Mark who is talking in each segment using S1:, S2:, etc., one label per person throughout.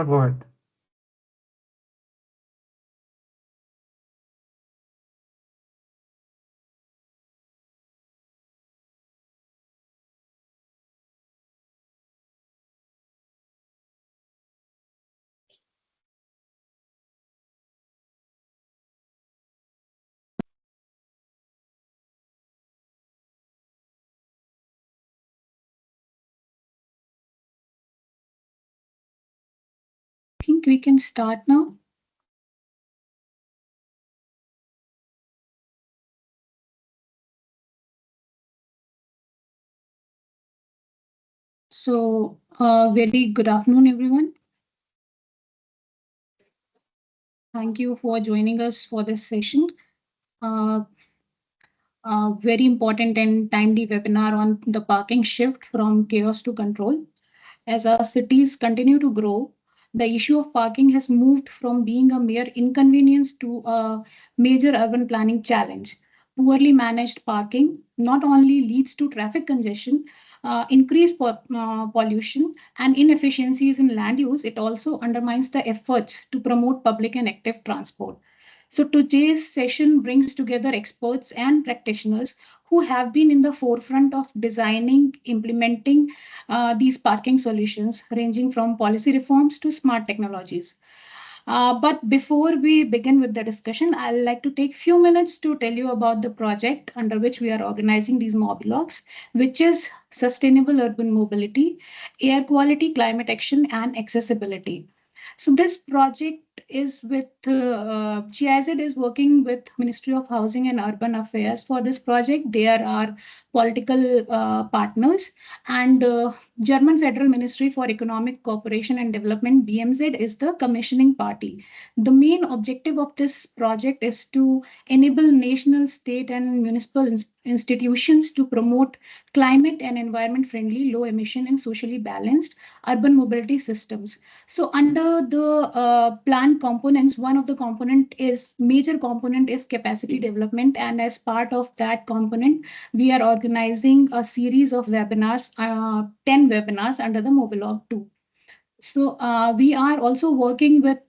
S1: Go ahead.
S2: I think we can start now. So, very good afternoon, everyone. Thank you for joining us for this session. Uh, Very important and timely webinar on the parking shift from chaos to control. As our cities continue to grow, the issue of parking has moved from being a mere inconvenience to a major urban planning challenge. Poorly managed parking not only leads to traffic congestion, increased pollution, and inefficiencies in land use, it also undermines the efforts to promote public and active transport. So today's session brings together experts and practitioners who have been in the forefront of designing, implementing these parking solutions, ranging from policy reforms to smart technologies. But before we begin with the discussion, I'd like to take a few minutes to tell you about the project under which we are organizing these mobilogs, which is Sustainable Urban Mobility, Air Quality, Climate Action, and Accessibility. So this project is with GIZ is working with Ministry of Housing and Urban Affairs for this project. There are political partners and German Federal Ministry for Economic Cooperation and Development (BMZ) is the commissioning party. The main objective of this project is to enable national, state, and municipal institutions to promote climate and environment friendly, low emission, and socially balanced urban mobility systems. So under the plan components, one of the major component is capacity development, and as part of that component, we are organizing a series of webinars, 10 webinars under the Mobilog 2. So we are also working with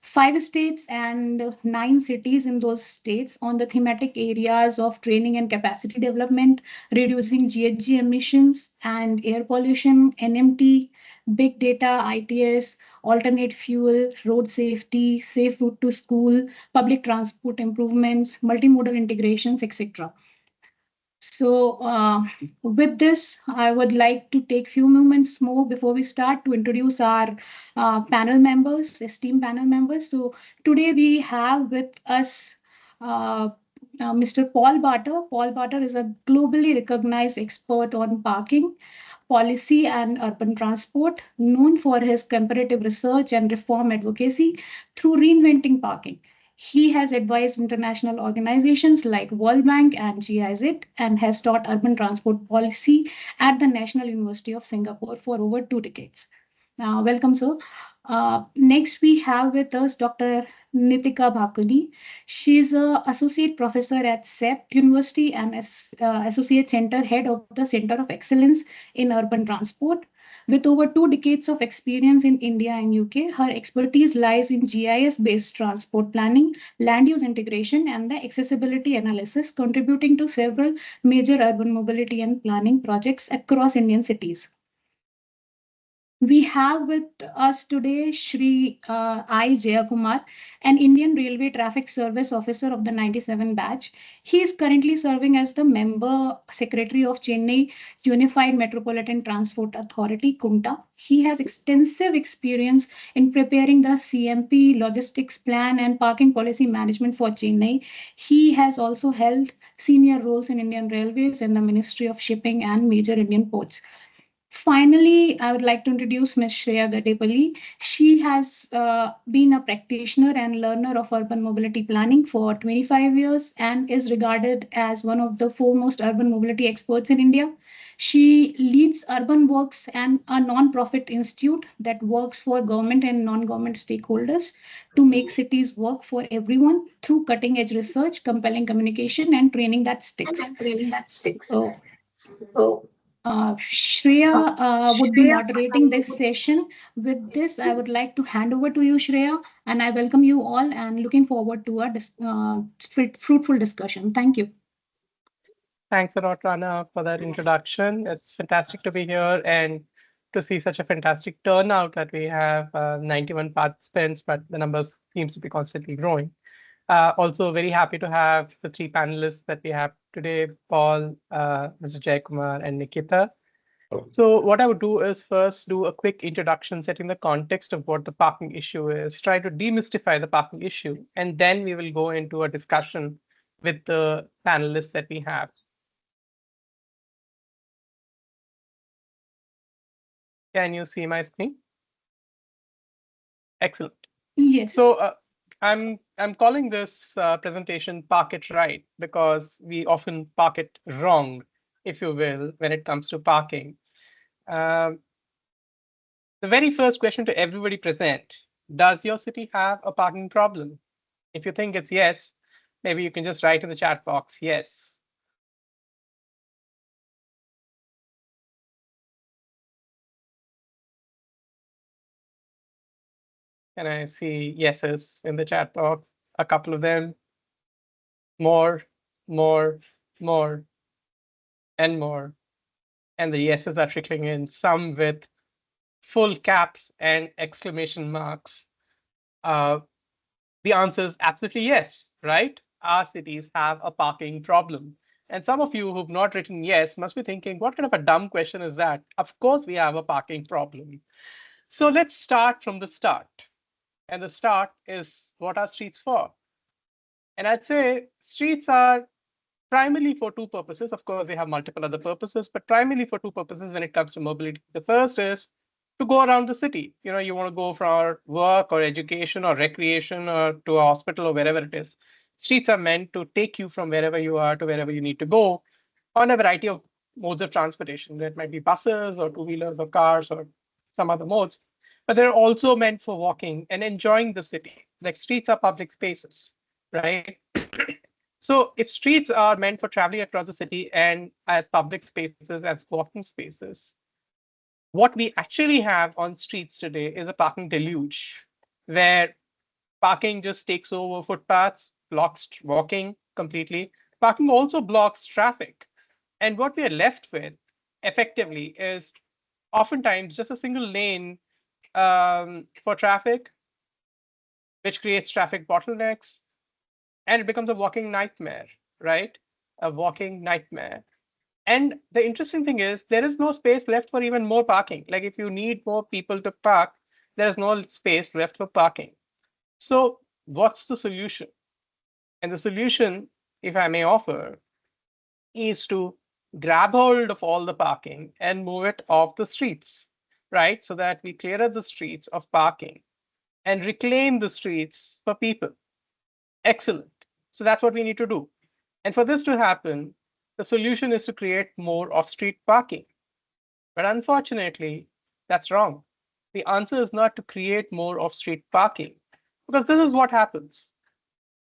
S2: 5 states and 9 cities in those states on the thematic areas of training and capacity development, reducing GHG emissions and air pollution, NMT, big data, ITS, alternate fuel, road safety, safe route to school, public transport improvements, multimodal integrations, etc. So with this, I would like to take few moments more before we start to introduce our panel members, esteemed panel members. So today we have with us Mr. Paul Barter. Paul Barter is a globally recognized expert on parking, policy and urban transport, known for his comparative research and reform advocacy through reinventing parking. He has advised international organizations like World Bank and GIZ and has taught urban transport policy at the National University of Singapore for over 2 decades. Welcome, sir. Next, we have with us Dr. Nitika Bhakuni. She's an associate professor at CEPT University and associate center head of the Center of Excellence in Urban Transport. With over 2 decades of experience in India and UK, her expertise lies in GIS-based transport planning, land use integration, and the accessibility analysis, contributing to several major urban mobility and planning projects across Indian cities. We have with us today Shri I. Jayakumar, an Indian Railway Traffic Service Officer of the 97 batch. He is currently serving as the member secretary of Chennai Unified Metropolitan Transport Authority, (CUMTA). He has extensive experience in preparing the CMP logistics plan and parking policy management for Chennai. He has also held senior roles in Indian Railways and the Ministry of Shipping and major Indian ports. Finally, I would like to introduce Ms. Shreya Gadepalli. She has been a practitioner and learner of urban mobility planning for 25 years and is regarded as one of the foremost urban mobility experts in India. She leads Urban Works and a non-profit institute that works for government and non-government stakeholders to make cities work for everyone through cutting-edge research, compelling communication, and training that sticks.
S1: And training that sticks.
S2: So,
S1: So
S2: Shreya would be moderating this session. With this, I would like to hand over to you, Shreya, and I welcome you all and looking forward to a fruitful discussion. Thank you.
S1: Thanks a lot, Rana, for that introduction. It's fantastic to be here and to see such a fantastic turnout that we have 91 participants, but the numbers seems to be constantly growing. Also, very happy to have the three panelists that we have today, Paul, Mr. Jaykumar, and Nikita. So what I would do is first do a quick introduction, setting the context of what the parking issue is, try to demystify the parking issue, and then we will go into a discussion with the panelists that we have. Can you see my screen? Excellent.
S2: Yes.
S1: So I'm calling this presentation "Park It Right" because we often park it wrong, if you will, when it comes to parking. Um, the very first question to everybody present: does your city have a parking problem? If you think it's yes, maybe you can just write in the chat box yes. Can I see yeses in the chat box? A couple of them. More, more, more, and more. And the yeses are trickling in, some with full caps and exclamation marks. The answer is absolutely yes, right? Our cities have a parking problem. And some of you who've not written yes must be thinking, what kind of a dumb question is that? Of course, we have a parking problem. So let's start from the start. And the start is, what are streets for? And I'd say streets are primarily for two purposes. Of course, they have multiple other purposes, but primarily for two purposes when it comes to mobility. The first is to go around the city. You know, you want to go for work or education or recreation or to a hospital or wherever it is. Streets are meant to take you from wherever you are to wherever you need to go on a variety of modes of transportation. That might be buses or two-wheelers or cars or some other modes. But they're also meant for walking and enjoying the city. Like streets are public spaces, right? So if streets are meant for traveling across the city and as public spaces, as walking spaces, what we actually have on streets today is a parking deluge, where parking just takes over footpaths, blocks walking completely. Parking also blocks traffic. And what we are left with effectively is oftentimes just a single lane for traffic, which creates traffic bottlenecks, and it becomes a walking nightmare, right? A walking nightmare. And the interesting thing is there is no space left for even more parking. Like if you need more people to park, there's no space left for parking. So what's the solution? And the solution, if I may offer, is to grab hold of all the parking and move it off the streets, right? So that we clear up the streets of parking and reclaim the streets for people. Excellent. So that's what we need to do. And for this to happen, the solution is to create more off-street parking. But unfortunately, that's wrong. The answer is not to create more off-street parking, because this is what happens.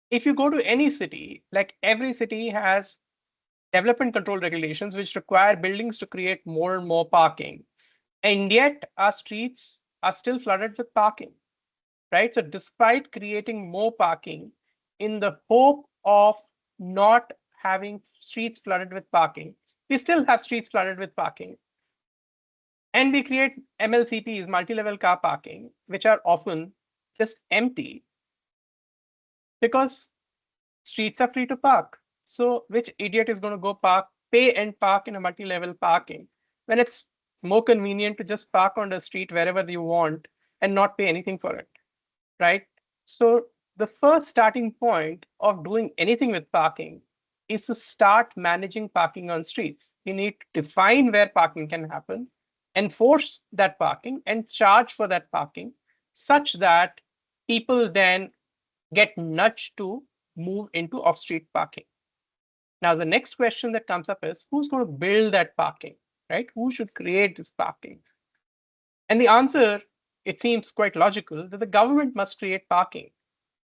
S1: If you go to any city, like every city has development control regulations which require buildings to create more and more parking. And yet our streets are still flooded with parking, right? So despite creating more parking in the hope of not having streets flooded with parking, we still have streets flooded with parking. And we create MLCPs, multi-level car parking, which are often just empty because streets are free to park. So which idiot is going to go pay and park in a multi-level parking when it's more convenient to just park on the street wherever you want and not pay anything for it, right? So the first starting point of doing anything with parking is to start managing parking on streets. You need to define where parking can happen, enforce that parking, and charge for that parking such that people then get nudged to move into off-street parking. Now, the next question that comes up is who's going to build that parking, right? Who should create this parking? And the answer, it seems quite logical that the government must create parking,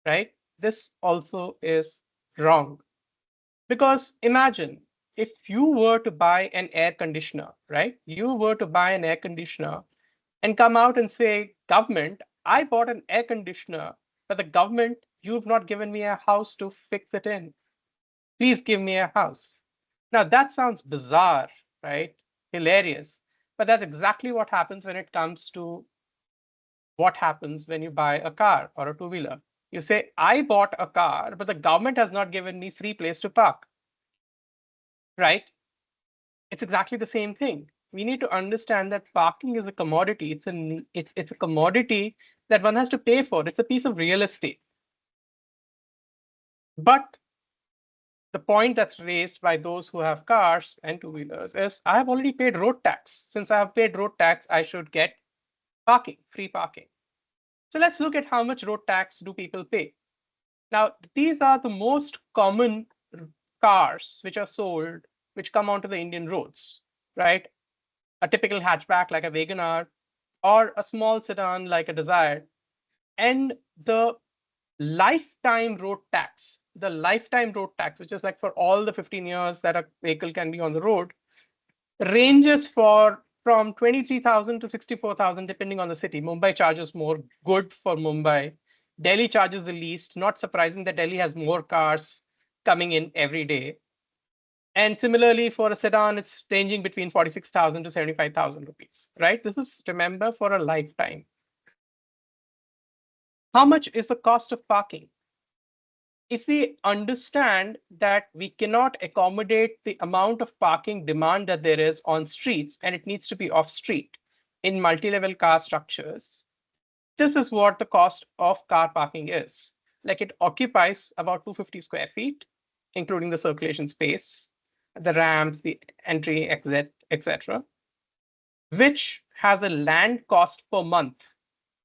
S1: right? This also is wrong. Because imagine if you were to buy an air conditioner, right? You were to buy an air conditioner and come out and say, government, I bought an air conditioner, but the government, you've not given me a house to fix it in. Please give me a house. Now that sounds bizarre, right? Hilarious. But that's exactly what happens when it comes to what happens when you buy a car or a two-wheeler. You say, I bought a car, but the government has not given me free place to park, right? It's exactly the same thing. We need to understand that parking is a commodity. It's a commodity that one has to pay for. It's a piece of real estate. But the point that's raised by those who have cars and two-wheelers is I have already paid road tax. Since I have paid road tax, I should get parking, free parking. So let's look at how much road tax do people pay. Now, these are the most common cars which are sold, which come onto the Indian roads, right? A typical hatchback like a Wagoner or a small sedan like a Desire. And the lifetime road tax, which is like for all the 15 years that a vehicle can be on the road, ranges from 23,000 to 64,000, depending on the city. Mumbai charges more, good for Mumbai. Delhi charges the least. Not surprising that Delhi has more cars coming in every day. And similarly, for a sedan, it's ranging between 46,000 to 75,000 rupees, right? This is, remember, for a lifetime. How much is the cost of parking? If we understand that we cannot accommodate the amount of parking demand that there is on streets, and it needs to be off street in multi-level car structures, this is what the cost of car parking is. Like, it occupies about 250 square feet, including the circulation space, the ramps, the entry, exit, etc., which has a land cost per month.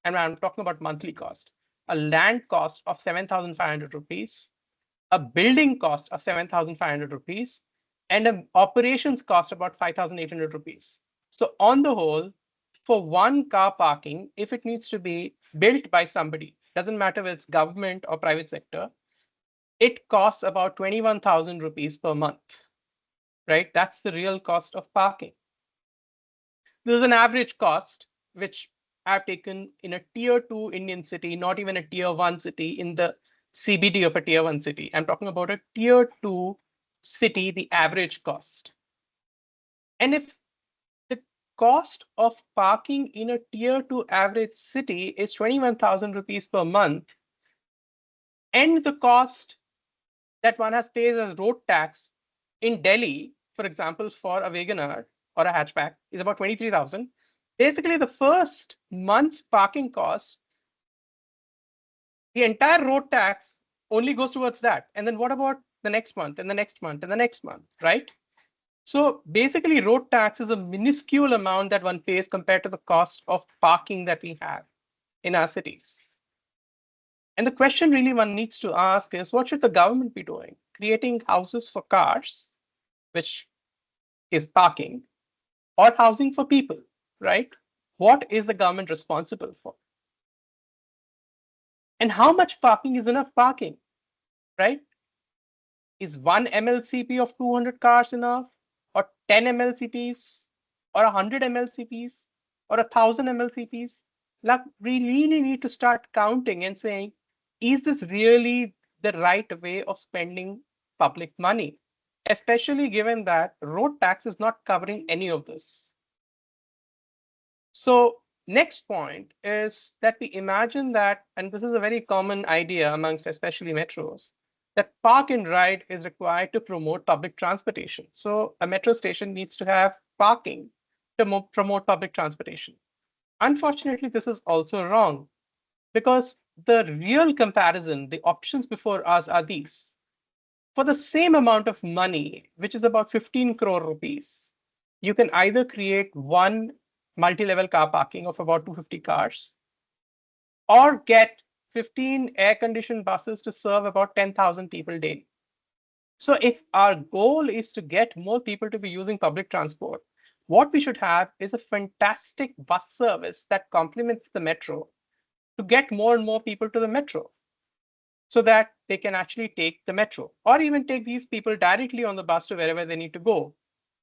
S1: And I'm talking about monthly cost, a land cost of 7,500 rupees, a building cost of 7,500 rupees, and an operations cost about 5,800 rupees. So on the whole, for one car parking, if it needs to be built by somebody, doesn't matter if it's government or private sector, it costs about 21,000 rupees per month, right? That's the real cost of parking. There's an average cost, which I've taken in a tier 2 Indian city, not even a tier 1 city in the CBD of a tier 1 city. I'm talking about a tier 2 city, the average cost. And if the cost of parking in a tier 2 average city is 21,000 rupees per month, and the cost that one has pays as road tax in Delhi, for example, for a Wagoner or a hatchback is about 23,000. Basically, the first month's parking cost, the entire road tax only goes towards that. And then what about the next month and the next month and the next month, right? So basically, road tax is a minuscule amount that one pays compared to the cost of parking that we have in our cities. And the question really one needs to ask is, what should the government be doing? Creating houses for cars, which is parking, or housing for people, right? What is the government responsible for? And how much parking is enough parking, right? Is one MLCP of 200 cars enough, or 10 MLCPs, or 100 MLCPs, or 1,000 MLCPs? Like, we really need to start counting and saying, is this really the right way of spending public money? Especially given that road tax is not covering any of this. So next point is that we imagine that, and this is a very common idea amongst especially metros, that park and ride is required to promote public transportation. So a metro station needs to have parking to promote public transportation. Unfortunately, this is also wrong, because the real comparison, the options before us are these. For the same amount of money, which is about 15 crore rupees, you can either create one multi-level car parking of about 250 cars, or get 15 air-conditioned buses to serve about 10,000 people daily. So if our goal is to get more people to be using public transport, what we should have is a fantastic bus service that complements the metro to get more and more people to the metro. so that they can actually take the metro or even take these people directly on the bus to wherever they need to go,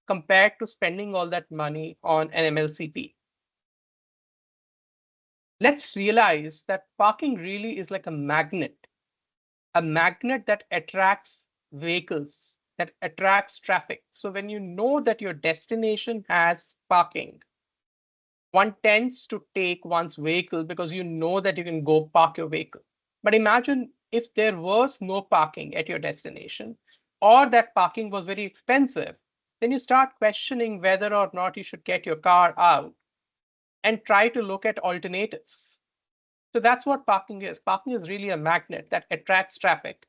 S1: compared to spending all that money on an MLCP. Let's realize that parking really is like a magnet that attracts vehicles, that attracts traffic. So when you know that your destination has parking, one tends to take one's vehicle because you know that you can go park your vehicle. But imagine if there was no parking at your destination, or that parking was very expensive, then you start questioning whether or not you should get your car out and try to look at alternatives. So that's what parking is. Parking is really a magnet that attracts traffic,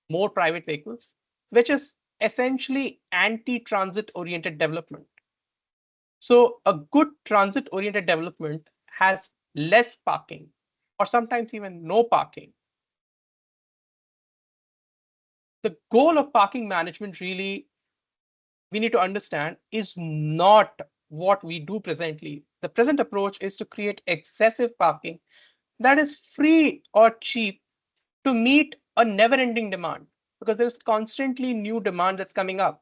S1: more private vehicles, which is essentially anti-transit oriented development. So a good transit oriented development has less parking or sometimes even no parking. The goal of parking management really, we need to understand, is not what we do presently. The present approach is to create excessive parking that is free or cheap to meet a never ending demand, because there's constantly new demand that's coming up.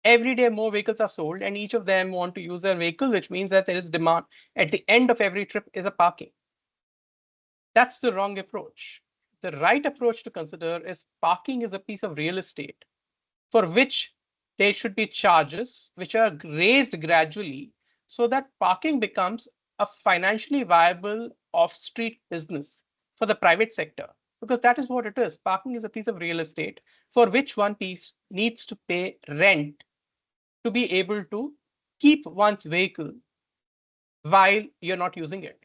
S1: Every day more vehicles are sold and each of them want to use their vehicle, which means that there is demand. At the end of every trip is a parking. That's the wrong approach. The right approach to consider is parking is a piece of real estate for which there should be charges which are raised gradually so that parking becomes a financially viable off-street business for the private sector. Because that is what it is. Parking is a piece of real estate for which one piece needs to pay rent to be able to keep one's vehicle while you're not using it.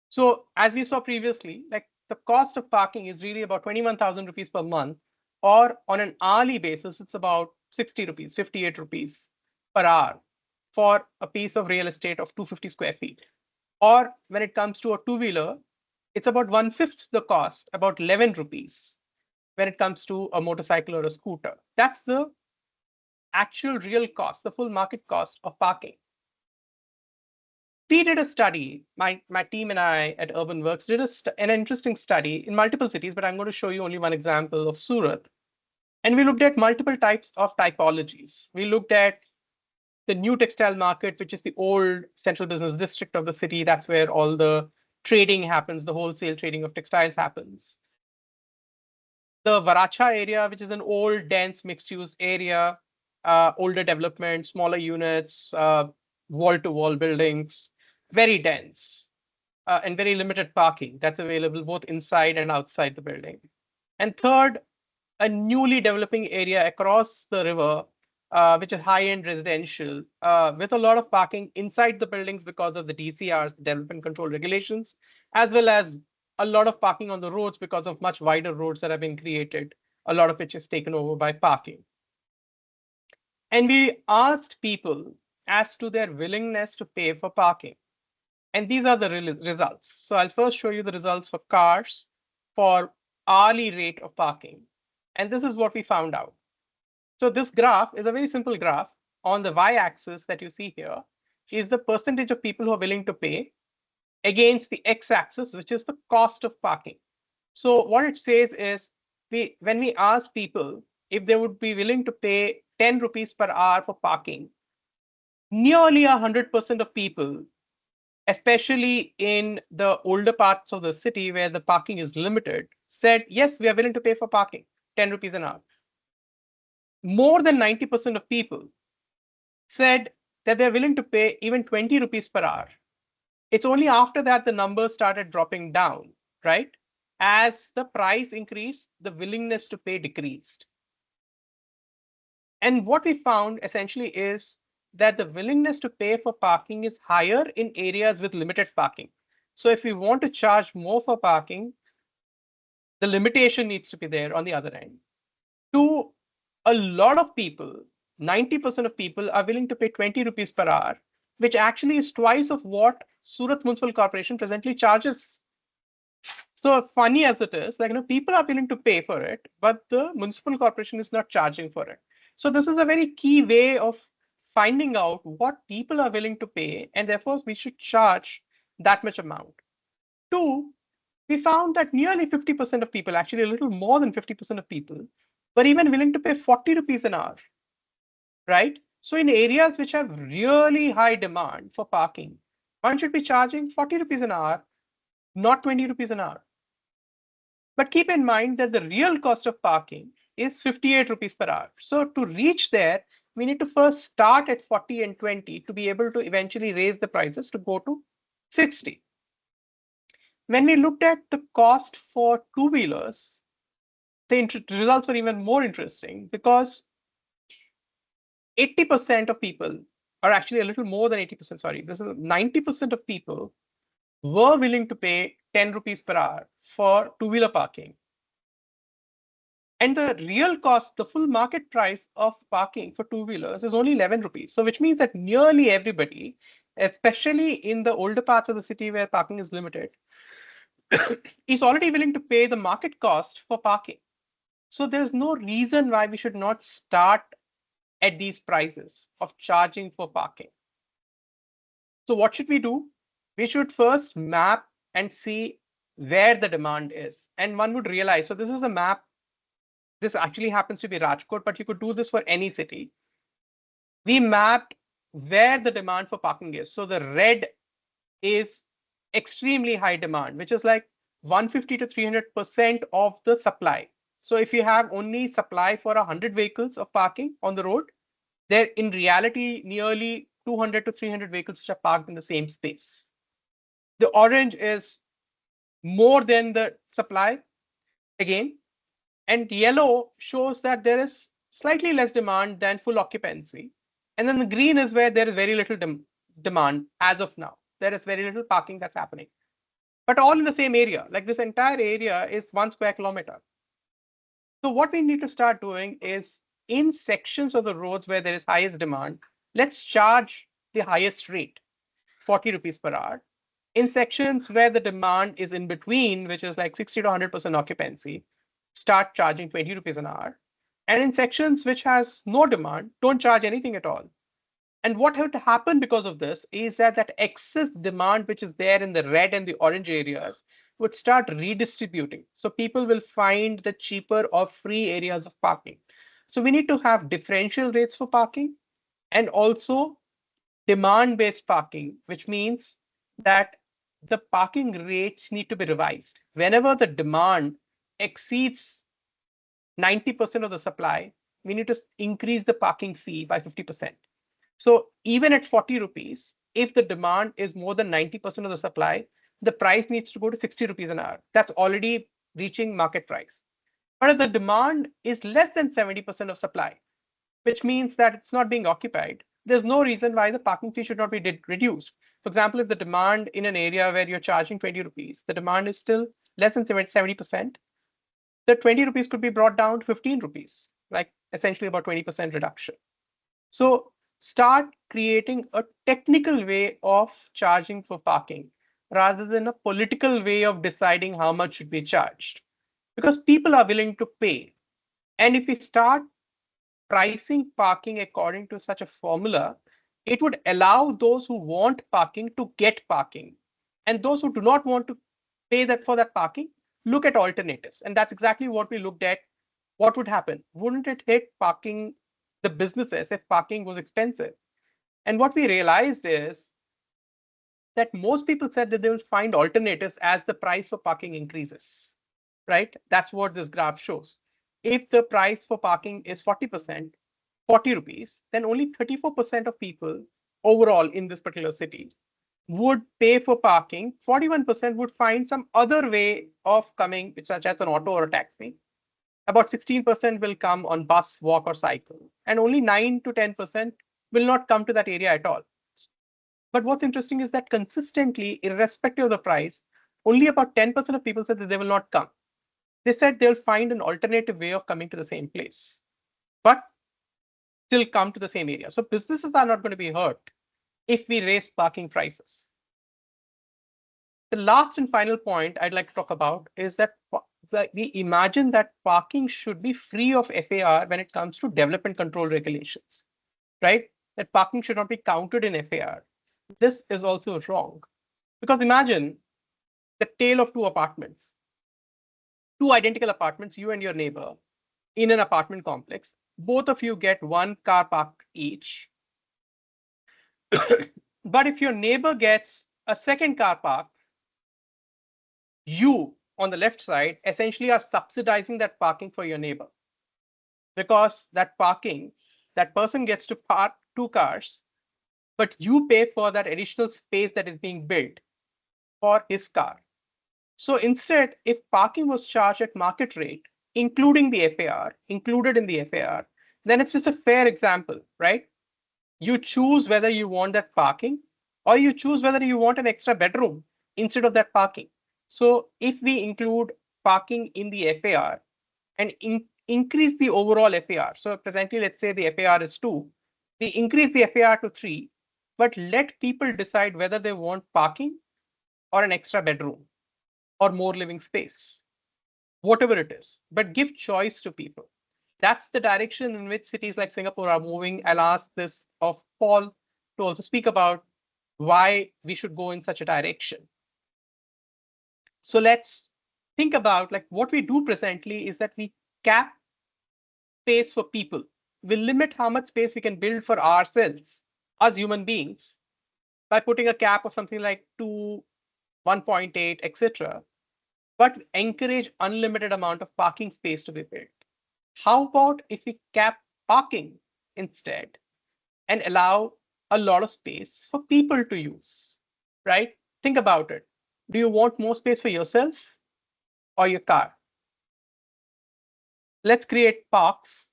S1: So as we saw previously, like the cost of parking is really about 21,000 rupees per month, or on an hourly basis, it's about 60 rupees, 58 rupees per hour for a piece of real estate of 250 square feet. Or when it comes to a two-wheeler, it's about one-fifth the cost, about 11 rupees when it comes to a motorcycle or a scooter. That's the actual real cost, the full market cost of parking. We did a study, my team and I at Urban Works did an interesting study in multiple cities, but I'm going to show you only one example of Surat. And we looked at multiple types of typologies. We looked at the new textile market, which is the old central business district of the city. That's where all the trading happens, the wholesale trading of textiles happens. The Varacha area, which is an old, dense, mixed-use area, older development, smaller units, wall-to-wall buildings, very dense, and very limited parking that's available both inside and outside the building. And third, a newly developing area across the river, which is high-end residential, with a lot of parking inside the buildings because of the DCRs, development control regulations, as well as a lot of parking on the roads because of much wider roads that have been created, a lot of which is taken over by parking. And we asked people as to their willingness to pay for parking. And these are the results. So I'll first show you the results for cars for hourly rate of parking. And this is what we found out. So this graph is a very simple graph. On the y-axis that you see here is the percentage of people who are willing to pay against the x-axis, which is the cost of parking. So what it says is, when we ask people if they would be willing to pay 10 rupees per hour for parking, nearly 100% of people, especially in the older parts of the city where the parking is limited, said, yes, we are willing to pay for parking, 10 rupees an hour. More than 90% of people said that they're willing to pay even 20 rupees per hour. It's only after that the numbers started dropping down, right? As the price increased, the willingness to pay decreased. And what we found essentially is that the willingness to pay for parking is higher in areas with limited parking. So if we want to charge more for parking, the limitation needs to be there on the other end. To a lot of people, 90% of people are willing to pay 20 rupees per hour, which actually is twice of what Surat Municipal Corporation presently charges. So funny as it is, like, people are willing to pay for it, but the municipal corporation is not charging for it. So this is a very key way of finding out what people are willing to pay, and therefore we should charge that much amount. Two, we found that nearly 50% of people, actually a little more than 50% of people, were even willing to pay 40 rupees an hour, right? So in areas which have really high demand for parking, one should be charging 40 rupees an hour, not 20 rupees an hour. But keep in mind that the real cost of parking is 58 rupees per hour. So to reach there, we need to first start at 40 and 20 to be able to eventually raise the prices to go to 60. When we looked at the cost for two-wheelers, the results were even more interesting because 80% of people, or actually a little more than 80%, sorry, this is 90% of people were willing to pay 10 rupees per hour for two-wheeler parking. And the real cost, the full market price of parking for two-wheelers is only 11 rupees. So which means that nearly everybody, especially in the older parts of the city where parking is limited, is already willing to pay the market cost for parking. So there's no reason why we should not start at these prices of charging for parking. So what should we do? We should first map and see where the demand is. And one would realize, so this is a map. This actually happens to be Rajkot, but you could do this for any city. We mapped where the demand for parking is. So the red is extremely high demand, which is like 150 to 300% of the supply. So if you have only supply for 100 vehicles of parking on the road, there in reality nearly 200 to 300 vehicles which are parked in the same space. The orange is more than the supply again, and yellow shows that there is slightly less demand than full occupancy. And then the green is where there is very little demand as of now. There is very little parking that's happening, but all in the same area. Like this entire area is 1 square kilometer. So what we need to start doing is in sections of the roads where there is highest demand, let's charge the highest rate, 40 rupees per hour. In sections where the demand is in between, which is like 60 to 100% occupancy, start charging 20 rupees an hour. And in sections which has no demand, don't charge anything at all. And what would happen because of this is that that excess demand which is there in the red and the orange areas would start redistributing. So people will find the cheaper or free areas of parking. So we need to have differential rates for parking and also demand-based parking, which means that the parking rates need to be revised. Whenever the demand exceeds 90% of the supply, we need to increase the parking fee by 50%. So even at 40 rupees, if the demand is more than 90% of the supply, the price needs to go to 60 rupees an hour. That's already reaching market price. But if the demand is less than 70% of supply, which means that it's not being occupied, there's no reason why the parking fee should not be reduced. For example, if the demand in an area where you're charging 20 rupees, the demand is still less than 70%, the 20 rupees could be brought down to 15 rupees, like essentially about 20% reduction. So start creating a technical way of charging for parking rather than a political way of deciding how much should be charged, because people are willing to pay. And if we start pricing parking according to such a formula, it would allow those who want parking to get parking, and those who do not want to pay that for that parking, look at alternatives. And that's exactly what we looked at. What would happen? Wouldn't it hit parking, the businesses, if parking was expensive? And what we realized is that most people said that they will find alternatives as the price for parking increases, right? That's what this graph shows. If the price for parking is 40%, 40 rupees, then only 34% of people overall in this particular city would pay for parking. 41% would find some other way of coming, such as an auto or a taxi. About 16% will come on bus, walk, or cycle, and only 9 to 10% will not come to that area at all. But what's interesting is that consistently, irrespective of the price, only about 10% of people said that they will not come. They said they'll find an alternative way of coming to the same place, but still come to the same area. So businesses are not going to be hurt if we raise parking prices. The last and final point I'd like to talk about is that we imagine that parking should be free of FAR when it comes to development control regulations, right? That parking should not be counted in FAR. This is also wrong, because imagine the tale of two apartments, two identical apartments, you and your neighbor in an apartment complex. Both of you get one car park each. But if your neighbor gets a second car park, you on the left side essentially are subsidizing that parking for your neighbor, because that parking, that person gets to park two cars, but you pay for that additional space that is being built for his car. So instead, if parking was charged at market rate, including the FAR, included in the FAR, then it's just a fair example, right? You choose whether you want that parking, or you choose whether you want an extra bedroom instead of that parking. So if we include parking in the FAR and increase the overall FAR, so presently, let's say the FAR is 2, we increase the FAR to 3, but let people decide whether they want parking or an extra bedroom or more living space, whatever it is, but give choice to people. That's the direction in which cities like Singapore are moving. I'll ask this of Paul to also speak about why we should go in such a direction. So let's think about, like, what we do presently is that we cap space for people. We limit how much space we can build for ourselves as human beings by putting a cap of something like 2, 1.8, etc., but encourage unlimited amount of parking space to be built. How about if we cap parking instead and allow a lot of space for people to use, right? Think about it. Do you want more space for yourself or your car? Let's create parks,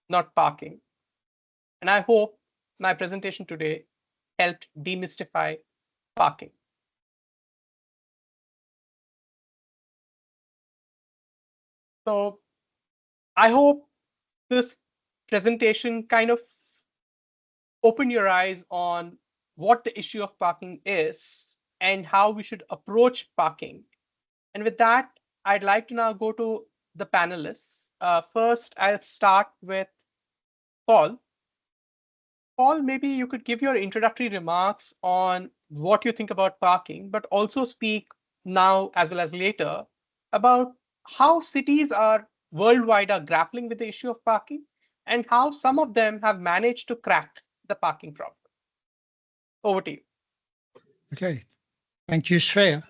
S1: not parking. And I hope my presentation today helped demystify parking. So I hope this presentation kind of opened your eyes on what the issue of parking is and how we should approach parking. And with that, I'd like to now go to the panelists. First, I'll start with Paul. Paul, maybe you could give your introductory remarks on what you think about parking, but also speak now as well as later about how cities are worldwide are grappling with the issue of parking and how some of them have managed to crack the parking problem. Over to you.
S3: Okay, thank you, Shreya.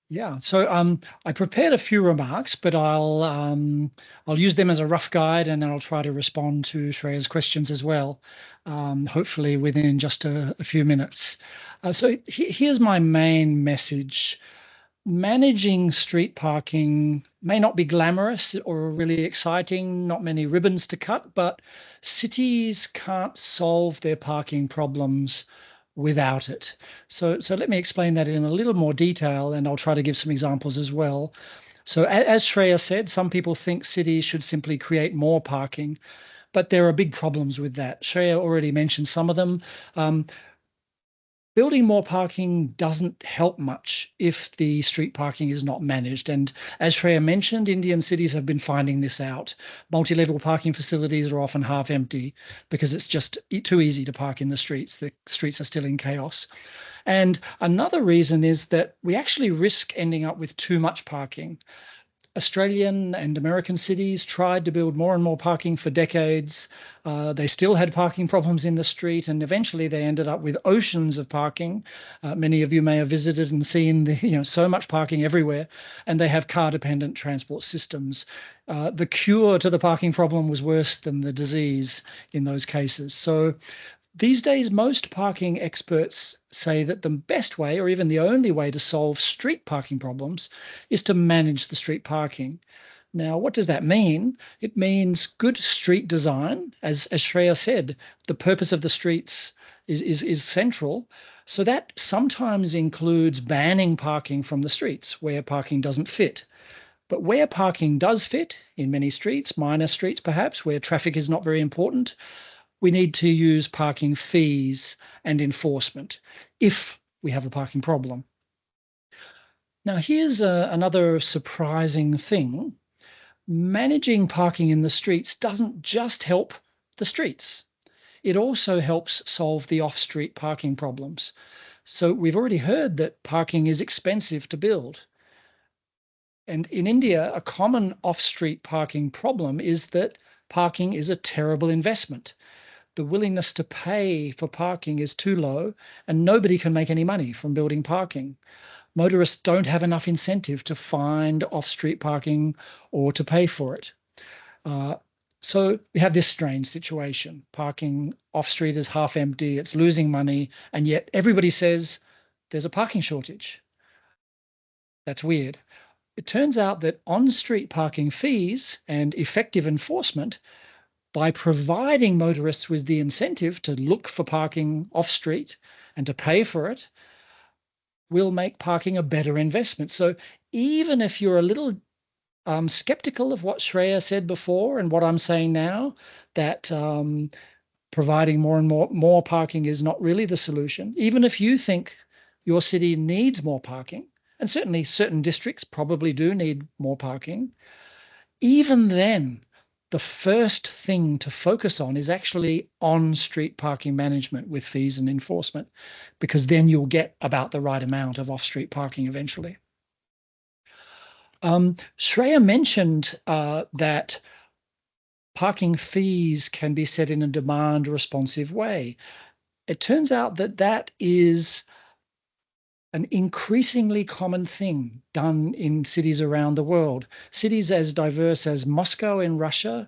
S3: Yeah, so I prepared a few remarks, but I'll use them as a rough guide, and then I'll try to respond to Shreya's questions as well, hopefully within just a few minutes. So here's my main message. Managing street parking may not be glamorous or really exciting, not many ribbons to cut, but cities can't solve their parking problems without it. So let me explain that in a little more detail, and I'll try to give some examples as well. So as Shreya said, some people think cities should simply create more parking, but there are big problems with that. Shreya already mentioned some of them. Building more parking doesn't help much if the street parking is not managed. And as Shreya mentioned, Indian cities have been finding this out. Multi-level parking facilities are often half empty because it's just too easy to park in the streets. The streets are still in chaos. And another reason is that we actually risk ending up with too much parking. Australian and American cities tried to build more and more parking for decades. They still had parking problems in the street, and eventually they ended up with oceans of parking. Many of you may have visited and seen so much parking everywhere, and they have car-dependent transport systems. The cure to the parking problem was worse than the disease in those cases. So these days, most parking experts say that the best way, or even the only way, to solve street parking problems is to manage the street parking. Now, what does that mean? It means good street design. As Shreya said, the purpose of the streets is central. So that sometimes includes banning parking from the streets where parking doesn't fit. But where parking does fit, in many streets, minor streets perhaps, where traffic is not very important, we need to use parking fees and enforcement if we have a parking problem. Now, here's another surprising thing. Managing parking in the streets doesn't just help the streets. It also helps solve the off-street parking problems. So we've already heard that parking is expensive to build. And in India, a common off-street parking problem is that parking is a terrible investment. The willingness to pay for parking is too low, and nobody can make any money from building parking. Motorists don't have enough incentive to find off-street parking or to pay for it. So we have this strange situation. Parking off-street is half empty, it's losing money, and yet everybody says there's a parking shortage. That's weird. It turns out that on-street parking fees and effective enforcement, by providing motorists with the incentive to look for parking off-street and to pay for it, will make parking a better investment. So even if you're a little skeptical of what Shreya said before and what I'm saying now, that providing more and more parking is not really the solution, even if you think your city needs more parking, and certainly certain districts probably do need more parking, even then, the first thing to focus on is actually on-street parking management with fees and enforcement, because then you'll get about the right amount of off-street parking eventually. Shreya mentioned that parking fees can be set in a demand responsive way. It turns out that that is an increasingly common thing done in cities around the world. Cities as diverse as Moscow in Russia,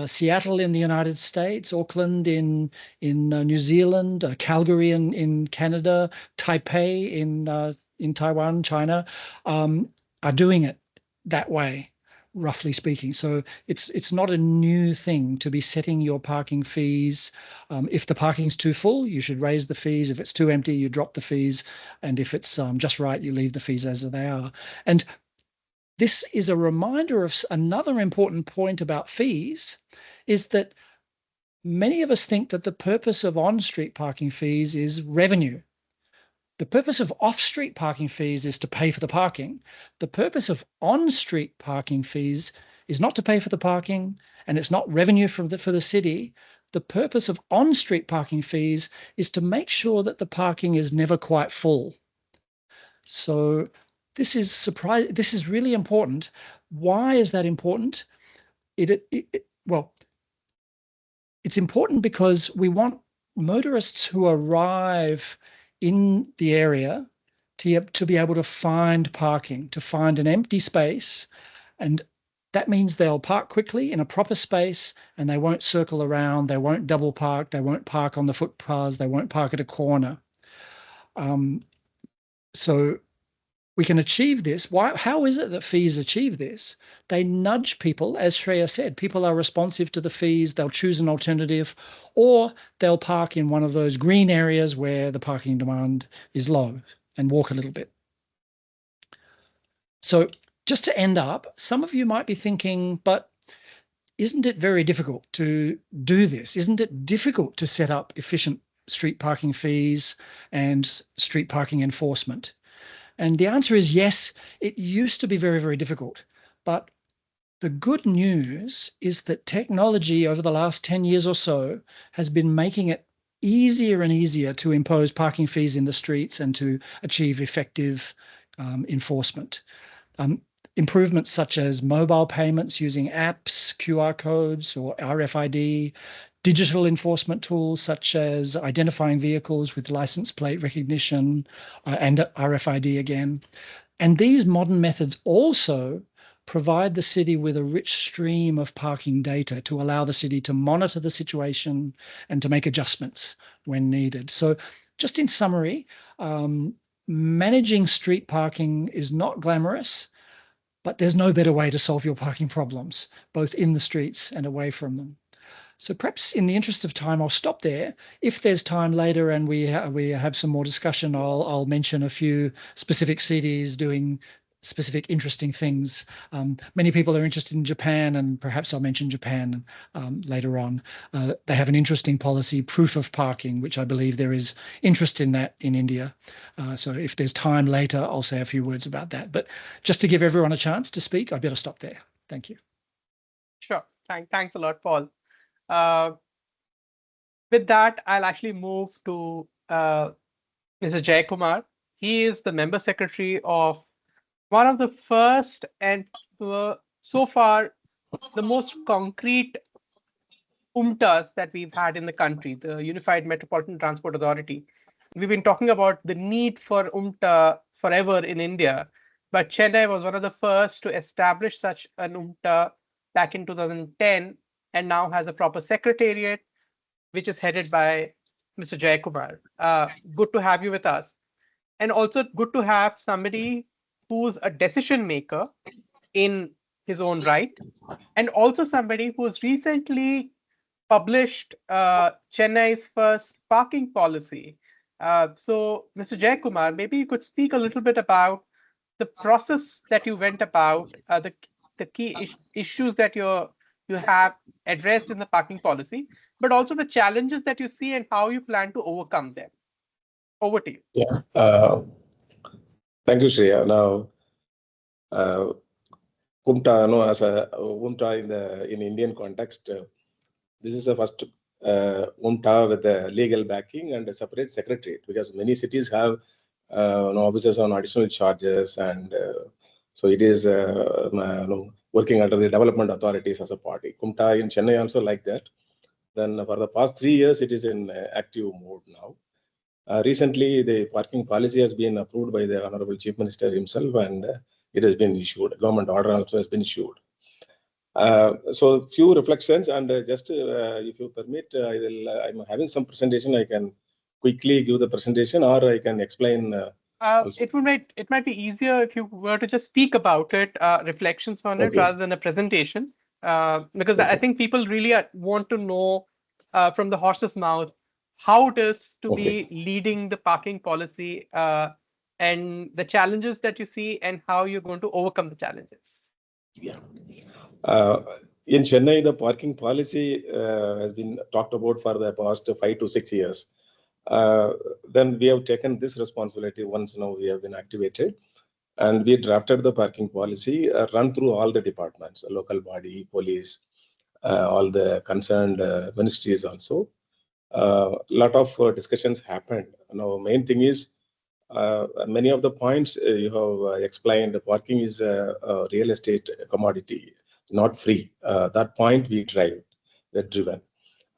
S3: Seattle in the United States, Auckland in New Zealand, Calgary in Canada, Taipei in Taiwan, China, are doing it that way, roughly speaking. So it's not a new thing to be setting your parking fees. If the parking's too full, you should raise the fees. If it's too empty, you drop the fees. And if it's just right, you leave the fees as they are. And this is a reminder of another important point about fees, is that many of us think that the purpose of on-street parking fees is revenue. The purpose of off-street parking fees is to pay for the parking. The purpose of on-street parking fees is not to pay for the parking, and it's not revenue for the city. The purpose of on-street parking fees is to make sure that the parking is never quite full. So this is really important. Why is that important? Well, it's important because we want motorists who arrive in the area to be able to find parking, to find an empty space. And that means they'll park quickly in a proper space, and they won't circle around, they won't double park, they won't park on the footpaths, they won't park at a corner. So we can achieve this. How is it that fees achieve this? They nudge people, as Shreya said, people are responsive to the fees, they'll choose an alternative, or they'll park in one of those green areas where the parking demand is low and walk a little bit. So just to end up, some of you might be thinking, but isn't it very difficult to do this? Isn't it difficult to set up efficient street parking fees and street parking enforcement? And the answer is yes, it used to be very, very difficult. But the good news is that technology over the last 10 years or so has been making it easier and easier to impose parking fees in the streets and to achieve effective enforcement. Improvements such as mobile payments using apps, QR codes, or RFID, digital enforcement tools such as identifying vehicles with license plate recognition and RFID again. And these modern methods also provide the city with a rich stream of parking data to allow the city to monitor the situation and to make adjustments when needed. So just in summary, managing street parking is not glamorous, but there's no better way to solve your parking problems, both in the streets and away from them. So perhaps in the interest of time, I'll stop there. If there's time later and we have some more discussion, I'll mention a few specific cities doing specific interesting things. Many people are interested in Japan, and perhaps I'll mention Japan later on. They have an interesting policy, proof of parking, which I believe there is interest in that in India. So if there's time later, I'll say a few words about that. But just to give everyone a chance to speak, I'd better stop there. Thank you.
S1: Sure. Thanks a lot, Paul. With that, I'll actually move to Mr. Jay Kumar. He is the member secretary of one of the first and so far the most concrete UMTAs that we've had in the country, the Unified Metropolitan Transport Authority. We've been talking about the need for UMTA forever in India, but Chennai was one of the first to establish such an UMTA back in 2010 and now has a proper secretariat, which is headed by Mr. Jayakumar. Good to have you with us. And also good to have somebody who's a decision maker in his own right, and also somebody who's recently published Chennai's first parking policy. So, Mr. Jayakumar, maybe you could speak a little bit about the process that you went about, the key issues that you have addressed in the parking policy, but also the challenges that you see and how you plan to overcome them. Over to you.
S4: Yeah. Thank you, Shreya. Now, Kumta, as a Umta in Indian context, this is the first Umta with the legal backing and a separate secretariat, because many cities have offices on additional charges, and so it is working under the development authorities as a party. Kumta in Chennai also like that. Then for the past 3 years, it is in active mode now. Recently, the parking policy has been approved by the Honorable Chief Minister himself, and it has been issued. Government order also has been issued. So few reflections, and just if you permit, I'm having some presentation. I can quickly give the presentation, or I can explain.
S1: It might be easier if you were to just speak about it, reflections on it, rather than a presentation, because I think people really want to know from the horse's mouth how it is to be leading the parking policy, and the challenges that you see and how you're going to overcome the challenges.
S4: Yeah. In Chennai, the parking policy has been talked about for the past 5 to 6 years. Then we have taken this responsibility once now we have been activated, and we drafted the parking policy, run through all the departments, local body, police, all the concerned ministries also. Lot of discussions happened. Now, main thing is many of the points you have explained. Parking is a real estate commodity, not free. That point we we're driven.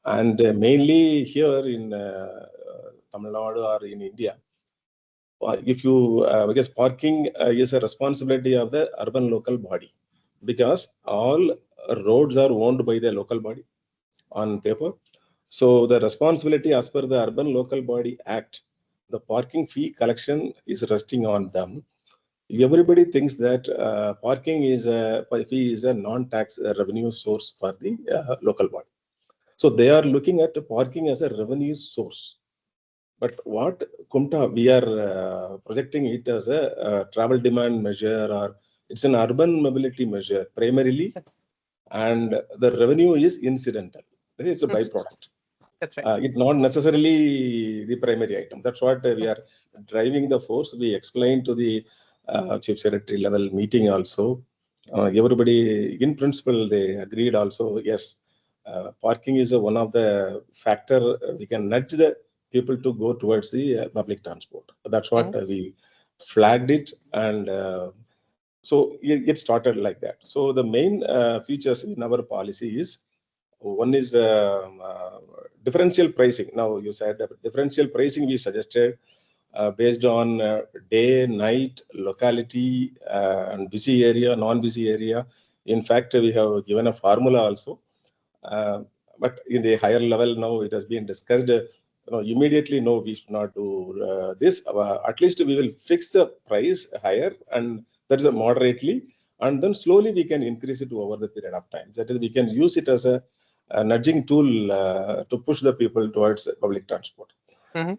S4: And mainly here in Tamil Nadu or in India, if you, because parking is a responsibility of the urban local body, because all roads are owned by the local body on paper. So the responsibility as per the Urban Local Body Act, the parking fee collection is resting on them. Everybody thinks that parking is fee is a non-tax revenue source for the local body. So they are looking at parking as a revenue source. But what Kumta, we are projecting it as a travel demand measure, or it's an urban mobility measure primarily, and the revenue is incidental. It's a byproduct.
S1: That's right.
S4: It's not necessarily the primary item. That's what we are driving the force. We explained to the Chief Secretary level meeting also. Everybody, in principle, they agreed also, yes, parking is one of the factor we can nudge the people to go towards the public transport. That's what we flagged it, and so it started like that. So the main features in our policy is, one is differential pricing. Now, you said differential pricing we suggested based on day, night, locality, and busy area, non-busy area. In fact, we have given a formula also. But in the higher level now, it has been discussed. Immediately, no, we should not do this. At least we will fix the price higher, and that is moderately, and then slowly we can increase it over the period of time. That is, we can use it as a nudging tool to push the people towards public transport.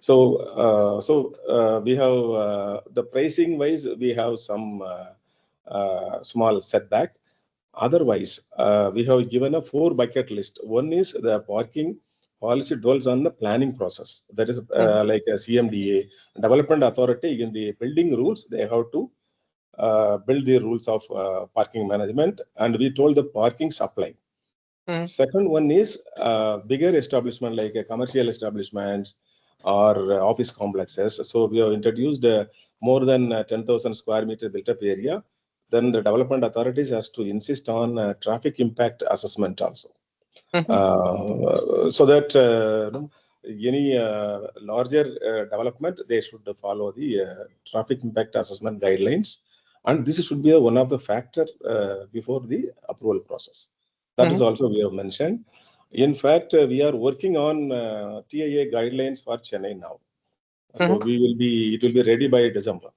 S4: So we have the pricing wise, we have some small setback. Otherwise, we have given a 4 bucket list. One is the parking policy dwells on the planning process. That is like a CMDA, Development Authority. In the building rules, they have to build the rules of parking management, and we told the parking supply. Second one is bigger establishment like commercial establishments, or office complexes. So we have introduced more than 10,000 square meter built up area. Then the development authorities has to insist on traffic impact assessment also. So that any larger development, they should follow the traffic impact assessment guidelines, and this should be one of the factor before the approval process. That is also we have mentioned. In fact, we are working on TIA guidelines for Chennai now. So it will be ready by December.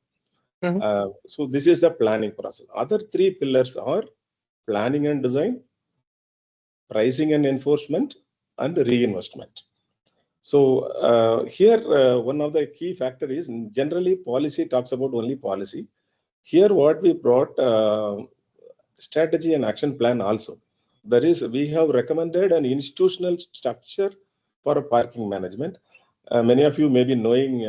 S4: So this is the planning process. Other three pillars are planning and design, pricing and enforcement, and reinvestment. So here, one of the key factor is generally policy talks about only policy. Here, what we brought strategy and action plan also. That is, we have recommended an institutional structure for parking management. Many of you may be knowing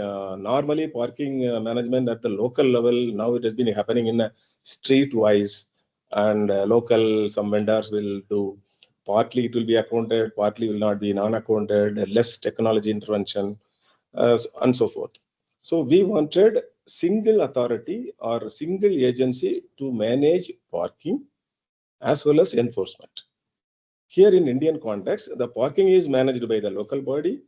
S4: normally parking management at the local level, now it has been happening in a street-wise, and local, some vendors will do. Partly it will be accounted, partly will not be non-accounted, less technology intervention, and so forth. So we wanted single authority or single agency to manage parking as well as enforcement. Here in Indian context, the parking is managed by the local body.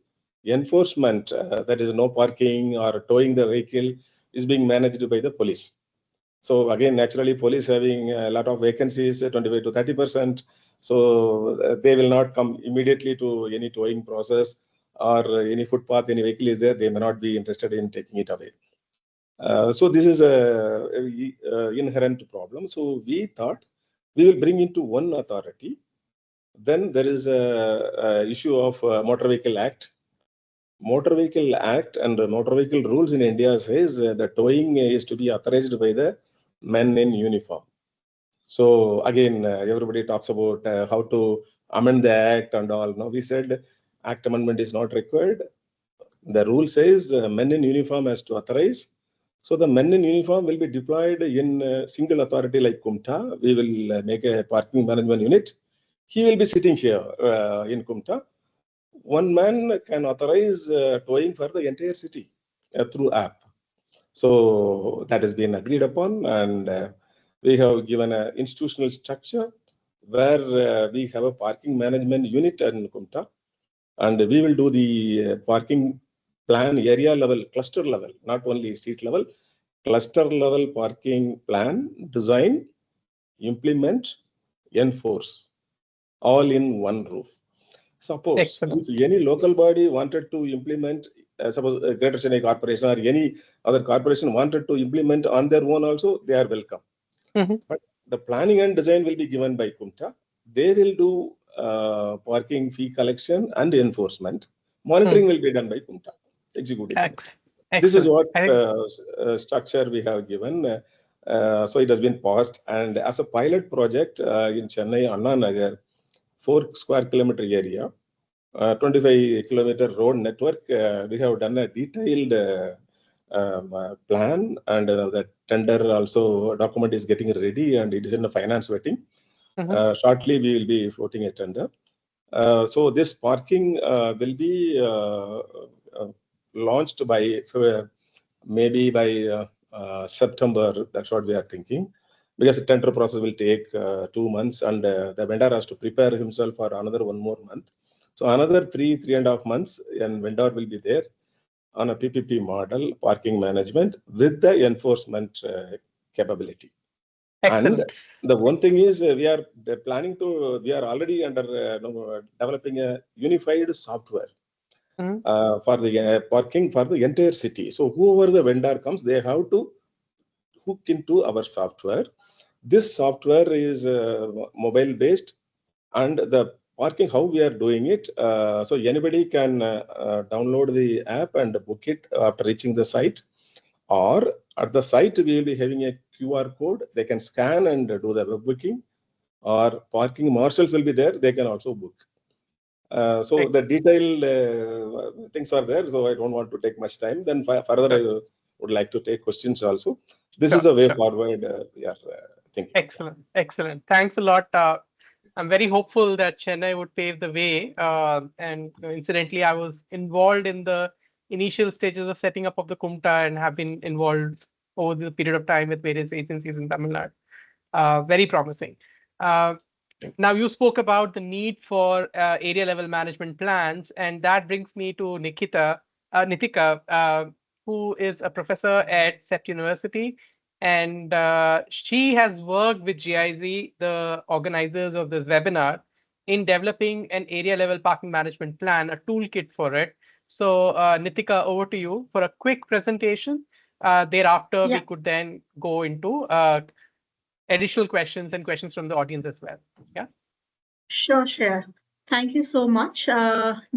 S4: Enforcement, that is no parking or towing the vehicle, is being managed by the police. So again, naturally, police having a lot of vacancies, 25 to 30%. So they will not come immediately to any towing process or any footpath, any vehicle is there, they may not be interested in taking it away. So this is a inherent problem. So we thought we will bring into one authority. Then there is a issue of Motor Vehicle Act. Motor Vehicle Act and the Motor Vehicle rules in India says the towing is to be authorized by the men in uniform. So again, everybody talks about how to amend the act and all. Now we said act amendment is not required. The rule says men in uniform has to authorize. So the men in uniform will be deployed in a single authority like Kumta. We will make a parking management unit. He will be sitting here in Kumta. One man can authorize towing for the entire city through app. So that has been agreed upon, and we have given an institutional structure where we have a parking management unit in Kumta, and we will do the parking plan area level, cluster level, not only street level, cluster level parking plan, design, implement, enforce, all in one roof. Suppose if any local body wanted to implement, suppose Greater Chennai Corporation or any other corporation wanted to implement on their own also, they are welcome. But the planning and design will be given by Kumta. They will do parking fee collection and enforcement. Monitoring will be done by Kumta, executive. This is what structure we have given. So it has been passed, and as a pilot project in Chennai, Anna Nagar, 4 square kilometer area, 25-kilometer road network, we have done a detailed plan, and the tender also document is getting ready, and it is in the finance vetting. Shortly, we will be floating a tender. So this parking will be launched by maybe by September. That's what we are thinking, because the tender process will take 2 months, and the vendor has to prepare himself for another 1 more month. So another 3.5 months, and vendor will be there on a PPP model, parking management with the enforcement capability. Excellent. And the one thing is we are already under developing a unified software for the parking for the entire city. So whoever the vendor comes, they have to hook into our software. This software is mobile based, and the parking, how we are doing it, so anybody can download the app and book it after reaching the site, or at the site we will be having a QR code. They can scan and do the web booking, or parking marshals will be there, they can also book. So the detailed things are there, so I don't want to take much time. Then further I would like to take questions also. This is a way forward we are thinking.
S1: Excellent. Thanks a lot. I'm very hopeful that Chennai would pave the way. And incidentally, I was involved in the initial stages of setting up of the Kumta and have been involved over the period of time with various agencies in Tamil Nadu. Very promising. Now, you spoke about the need for area level management plans, and that brings me to Nitika, who is a professor at CEPT University. And she has worked with GIZ, the organizers of this webinar, in developing an area level parking management plan, a toolkit for it. So, Nitika, over to you for a quick presentation. Thereafter, we could then go into additional questions and questions from the audience as well. Yeah.
S5: Sure, Shreya. Thank you so much.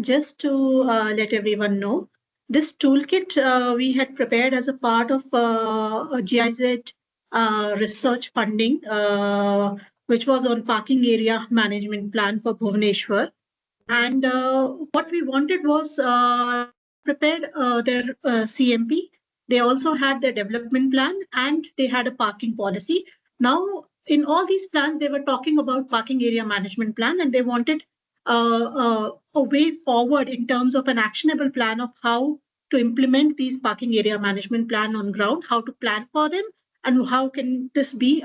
S5: Just to let everyone know, this toolkit we had prepared as a part of a GIZ research funding, which was on parking area management plan for Bhubaneswar. And what we wanted was prepared their CMP. They also had their development plan and they had a parking policy. Now, in all these plans, they were talking about parking area management plan, and they wanted a way forward in terms of an actionable plan of how to implement these parking area management plan on ground, how to plan for them, and how can this be,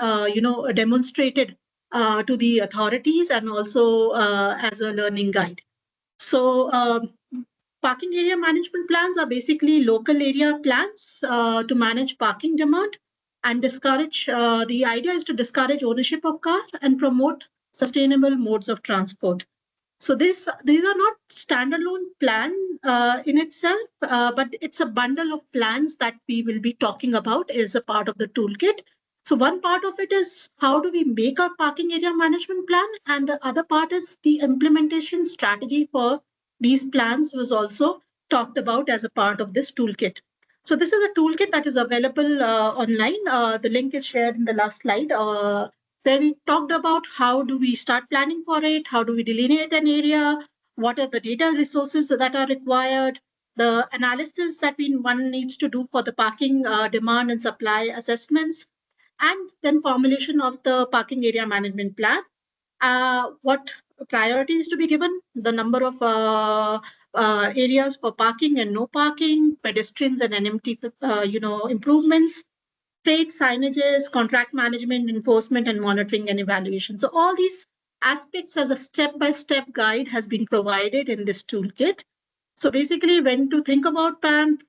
S5: demonstrated to the authorities and also as a learning guide. So parking area management plans are basically local area plans to manage parking demand and discourage, the idea is to discourage ownership of car and promote sustainable modes of transport. So these are not standalone plan in itself, but it's a bundle of plans that we will be talking about as a part of the toolkit. So one part of it is how do we make our parking area management plan, and the other part is the implementation strategy for these plans was also talked about as a part of this toolkit. So this is a toolkit that is available online. The link is shared in the last slide. Where we talked about how do we start planning for it, how do we delineate an area, what are the data resources that are required, the analysis that one needs to do for the parking demand and supply assessments, and then formulation of the parking area management plan. What priorities to be given, the number of areas for parking and no parking, pedestrians and NMT, improvements, trade signages, contract management, enforcement, and monitoring and evaluation. So all these aspects as a step-by-step guide has been provided in this toolkit. So basically, when to think about PAN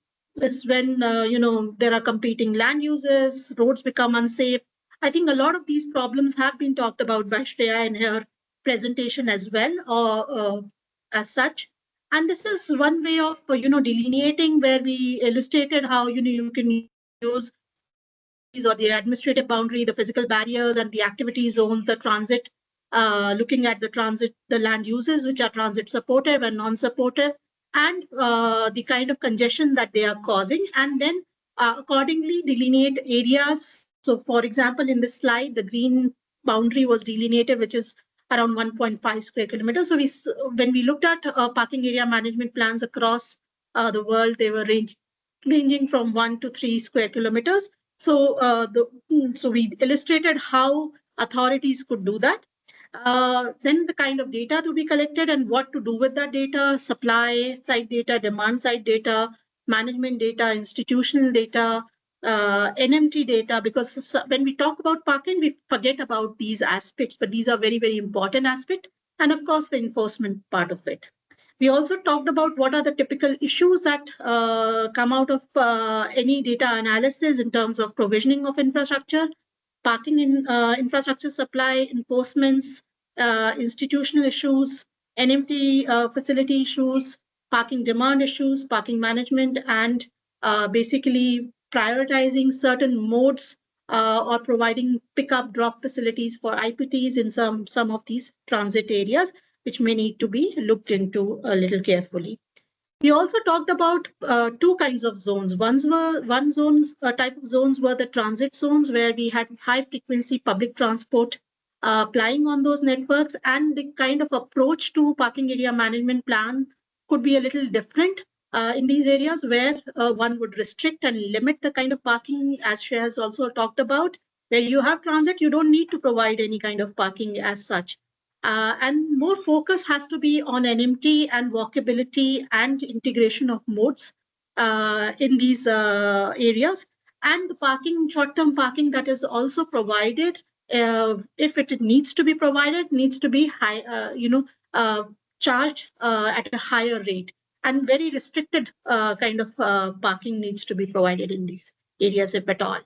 S5: is when, there are competing land uses, roads become unsafe. I think a lot of these problems have been talked about by Shreya in her presentation as well, or as such. And this is one way of, delineating, where we illustrated how, you can use boundaries or the administrative boundary, the physical barriers and the activity zones, the transit, looking at the land uses, which are transit supportive and non-supportive, and the kind of congestion that they are causing, and then accordingly delineate areas. So for example, in this slide, the green boundary was delineated, which is around 1.5 square kilometers. So when we looked at parking area management plans across the world, they were ranging from 1 to 3 square kilometers. So so we illustrated how authorities could do that. Then the kind of data to be collected and what to do with that data: supply side data, demand side data, management data, institutional data, NMT data, because when we talk about parking, we forget about these aspects, but these are very, very important aspects. And of course, the enforcement part of it. We also talked about what are the typical issues that come out of any data analysis in terms of provisioning of infrastructure, parking in infrastructure supply, enforcements, institutional issues, NMT facility issues, parking demand issues, parking management, and basically prioritizing certain modes or providing pick-up drop facilities for IPTs in some of these transit areas, which may need to be looked into a little carefully. We also talked about two kinds of zones. Type of zones were the transit zones, where we had high frequency public transport plying on those networks, and the kind of approach to parking area management plan could be a little different in these areas, where one would restrict and limit the kind of parking, as Shreya has also talked about. Where you have transit, you don't need to provide any kind of parking as such. And more focus has to be on NMT and walkability and integration of modes. in these areas. And the parking, short-term parking that is also provided, if it needs to be provided, needs to be high, charged at a higher rate, and very restricted kind of parking needs to be provided in these areas, if at all.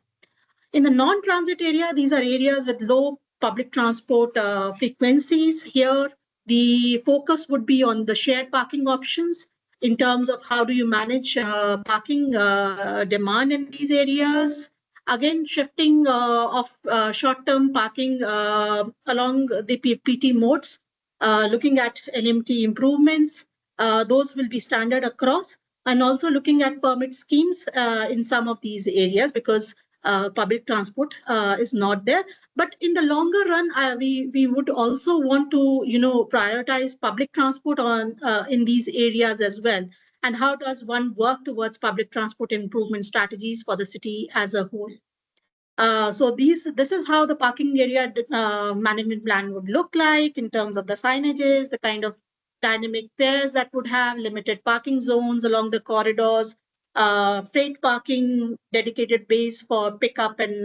S5: In the non-transit area, these are areas with low public transport frequencies. Here, the focus would be on the shared parking options in terms of how do you manage parking demand in these areas. Again, shifting of short-term parking along the PT modes, looking at NMT improvements. Those will be standard across, and also looking at permit schemes in some of these areas, because public transport is not there. But in the longer run, we would also want to prioritize public transport on in these areas as well. And how does one work towards public transport improvement strategies for the city as a whole? So this is how the parking area management plan would look like in terms of the signages, the kind of dynamic pairs that would have limited parking zones along the corridors, freight parking, dedicated bays for pickup and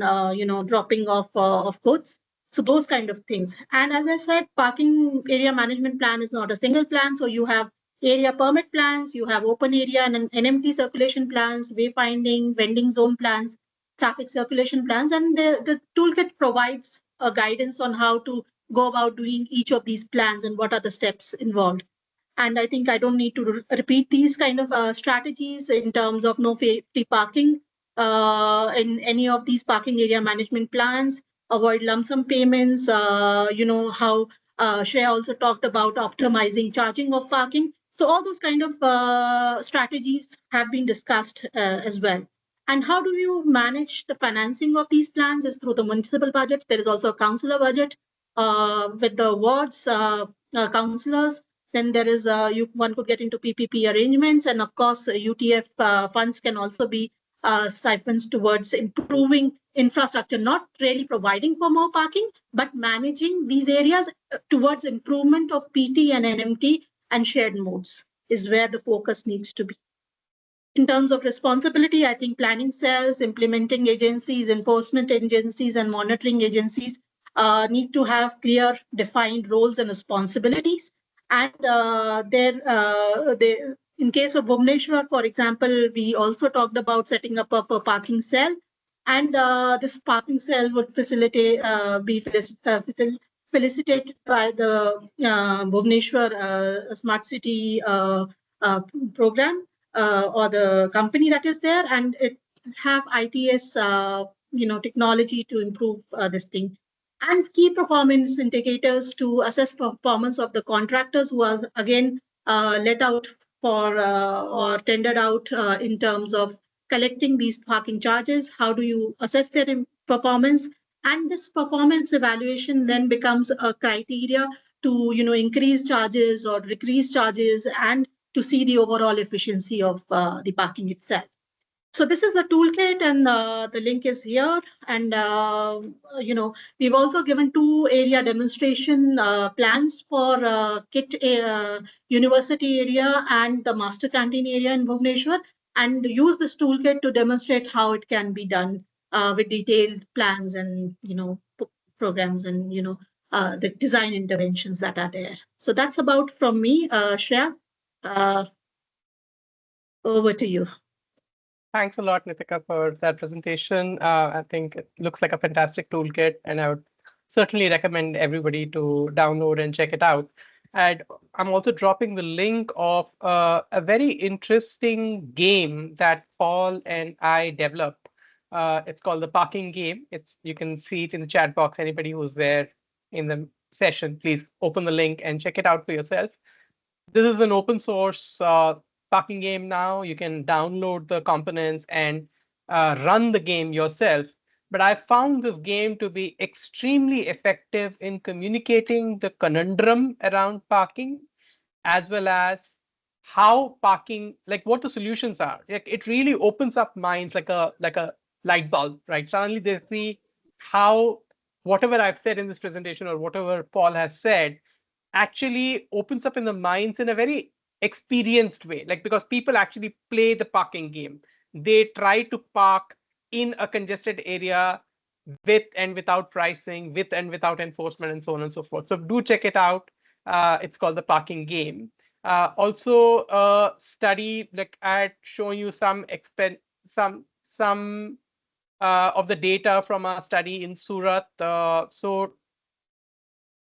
S5: dropping off of goods. So those kind of things. And as I said, parking area management plan is not a single plan. So you have area permit plans, you have open area and NMT circulation plans, wayfinding, vending zone plans, traffic circulation plans, and the toolkit provides a guidance on how to go about doing each of these plans and what are the steps involved. And I think I don't need to repeat these kind of strategies in terms of no free parking in any of these parking area management plans, avoid lump sum payments, how Shreya also talked about optimizing charging of parking. So all those kind of strategies have been discussed as well. And how do you manage the financing of these plans is through the municipal budgets. There is also a councillor budget with the wards, councillors. Then there is one could get into PPP arrangements, and of course UTF funds can also be siphoned towards improving infrastructure, not really providing for more parking, but managing these areas towards improvement of PT and NMT and shared modes is where the focus needs to be. In terms of responsibility, I think planning cells, implementing agencies, enforcement agencies, and monitoring agencies need to have clear, defined roles and responsibilities. And in case of Bhubaneswar, for example, we also talked about setting up a parking cell. And this parking cell would be facilitated by the Bhubaneswar Smart City program. Or the company that is there, and it have ITS technology to improve this thing, and key performance indicators to assess performance of the contractors who are again let out for or tendered out in terms of collecting these parking charges. How do you assess their performance? And this performance evaluation then becomes a criteria to increase charges or decrease charges, and to see the overall efficiency of the parking itself. So this is the toolkit, and the link is here. And we've also given 2 area demonstration plans for KIT University area and the Master Canteen area in Bhubaneswar, and use this toolkit to demonstrate how it can be done with detailed plans and programs and the design interventions that are there. So that's about from me, Shreya. Over to you.
S1: Thanks a lot, Nitika, for that presentation. I think it looks like a fantastic toolkit, and I would certainly recommend everybody to download and check it out. And I'm also dropping the link of a very interesting game that Paul and I developed. It's called the parking game. You can see it in the chat box. Anybody who's there in the session, please open the link and check it out for yourself. This is an open source parking game now. You can download the components and run the game yourself. But I found this game to be extremely effective in communicating the conundrum around parking, as well as how parking, like what the solutions are. Like, it really opens up minds like a light bulb, right? Suddenly they see how whatever I've said in this presentation or whatever Paul has said actually opens up in the minds in a very experienced way, like because people actually play the parking game. They try to park in a congested area with and without pricing, with and without enforcement, and so on and so forth. So do check it out. It's called the parking game. Also, study, like I had shown you some of the data from a study in Surat. So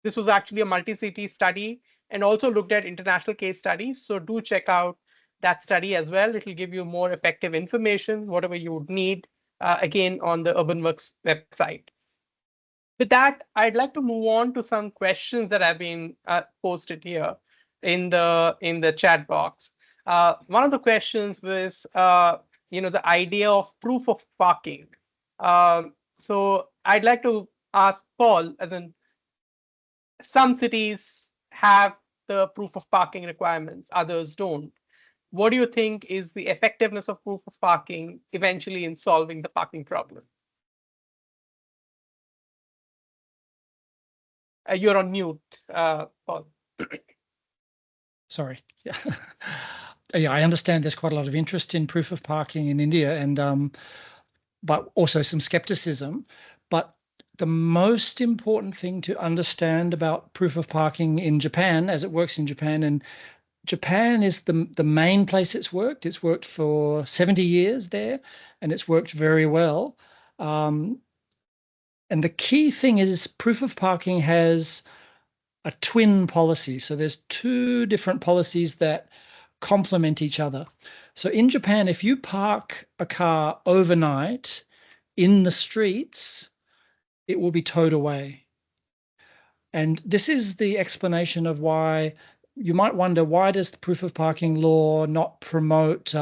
S1: this was actually a multi-city study and also looked at international case studies. So do check out that study as well. It will give you more effective information, whatever you would need, again, on the UrbanWorks website. With that, I'd like to move on to some questions that have been posted here in the chat box. One of the questions was, the idea of proof of parking. So I'd like to ask Paul, as in some cities have the proof of parking requirements, others don't. What do you think is the effectiveness of proof of parking eventually in solving the parking problem? You're on mute, Paul.
S3: Sorry. Yeah. Yeah, I understand there's quite a lot of interest in proof of parking in India, and but also some skepticism. But the most important thing to understand about proof of parking in Japan, as it works in Japan, and Japan is the main place it's worked. It's worked for 70 years there, and it's worked very well. And the key thing is proof of parking has a twin policy. So there's two different policies that complement each other. So in Japan, if you park a car overnight in the streets, it will be towed away. And this is the explanation of why you might wonder, why does the proof of parking law not promote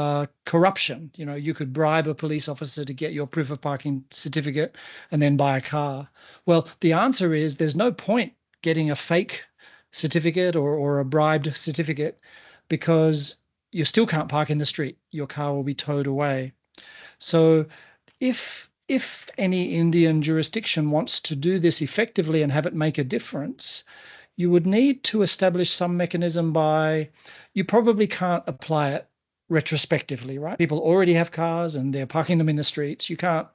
S3: corruption? You know, you could bribe a police officer to get your proof of parking certificate and then buy a car. Well, the answer is there's no point getting a fake certificate or a bribed certificate, because you still can't park in the street. Your car will be towed away. So if any Indian jurisdiction wants to do this effectively and have it make a difference, you would need to establish some mechanism by, you probably can't apply it retrospectively, right? People already have cars and they're parking them in the streets. You can't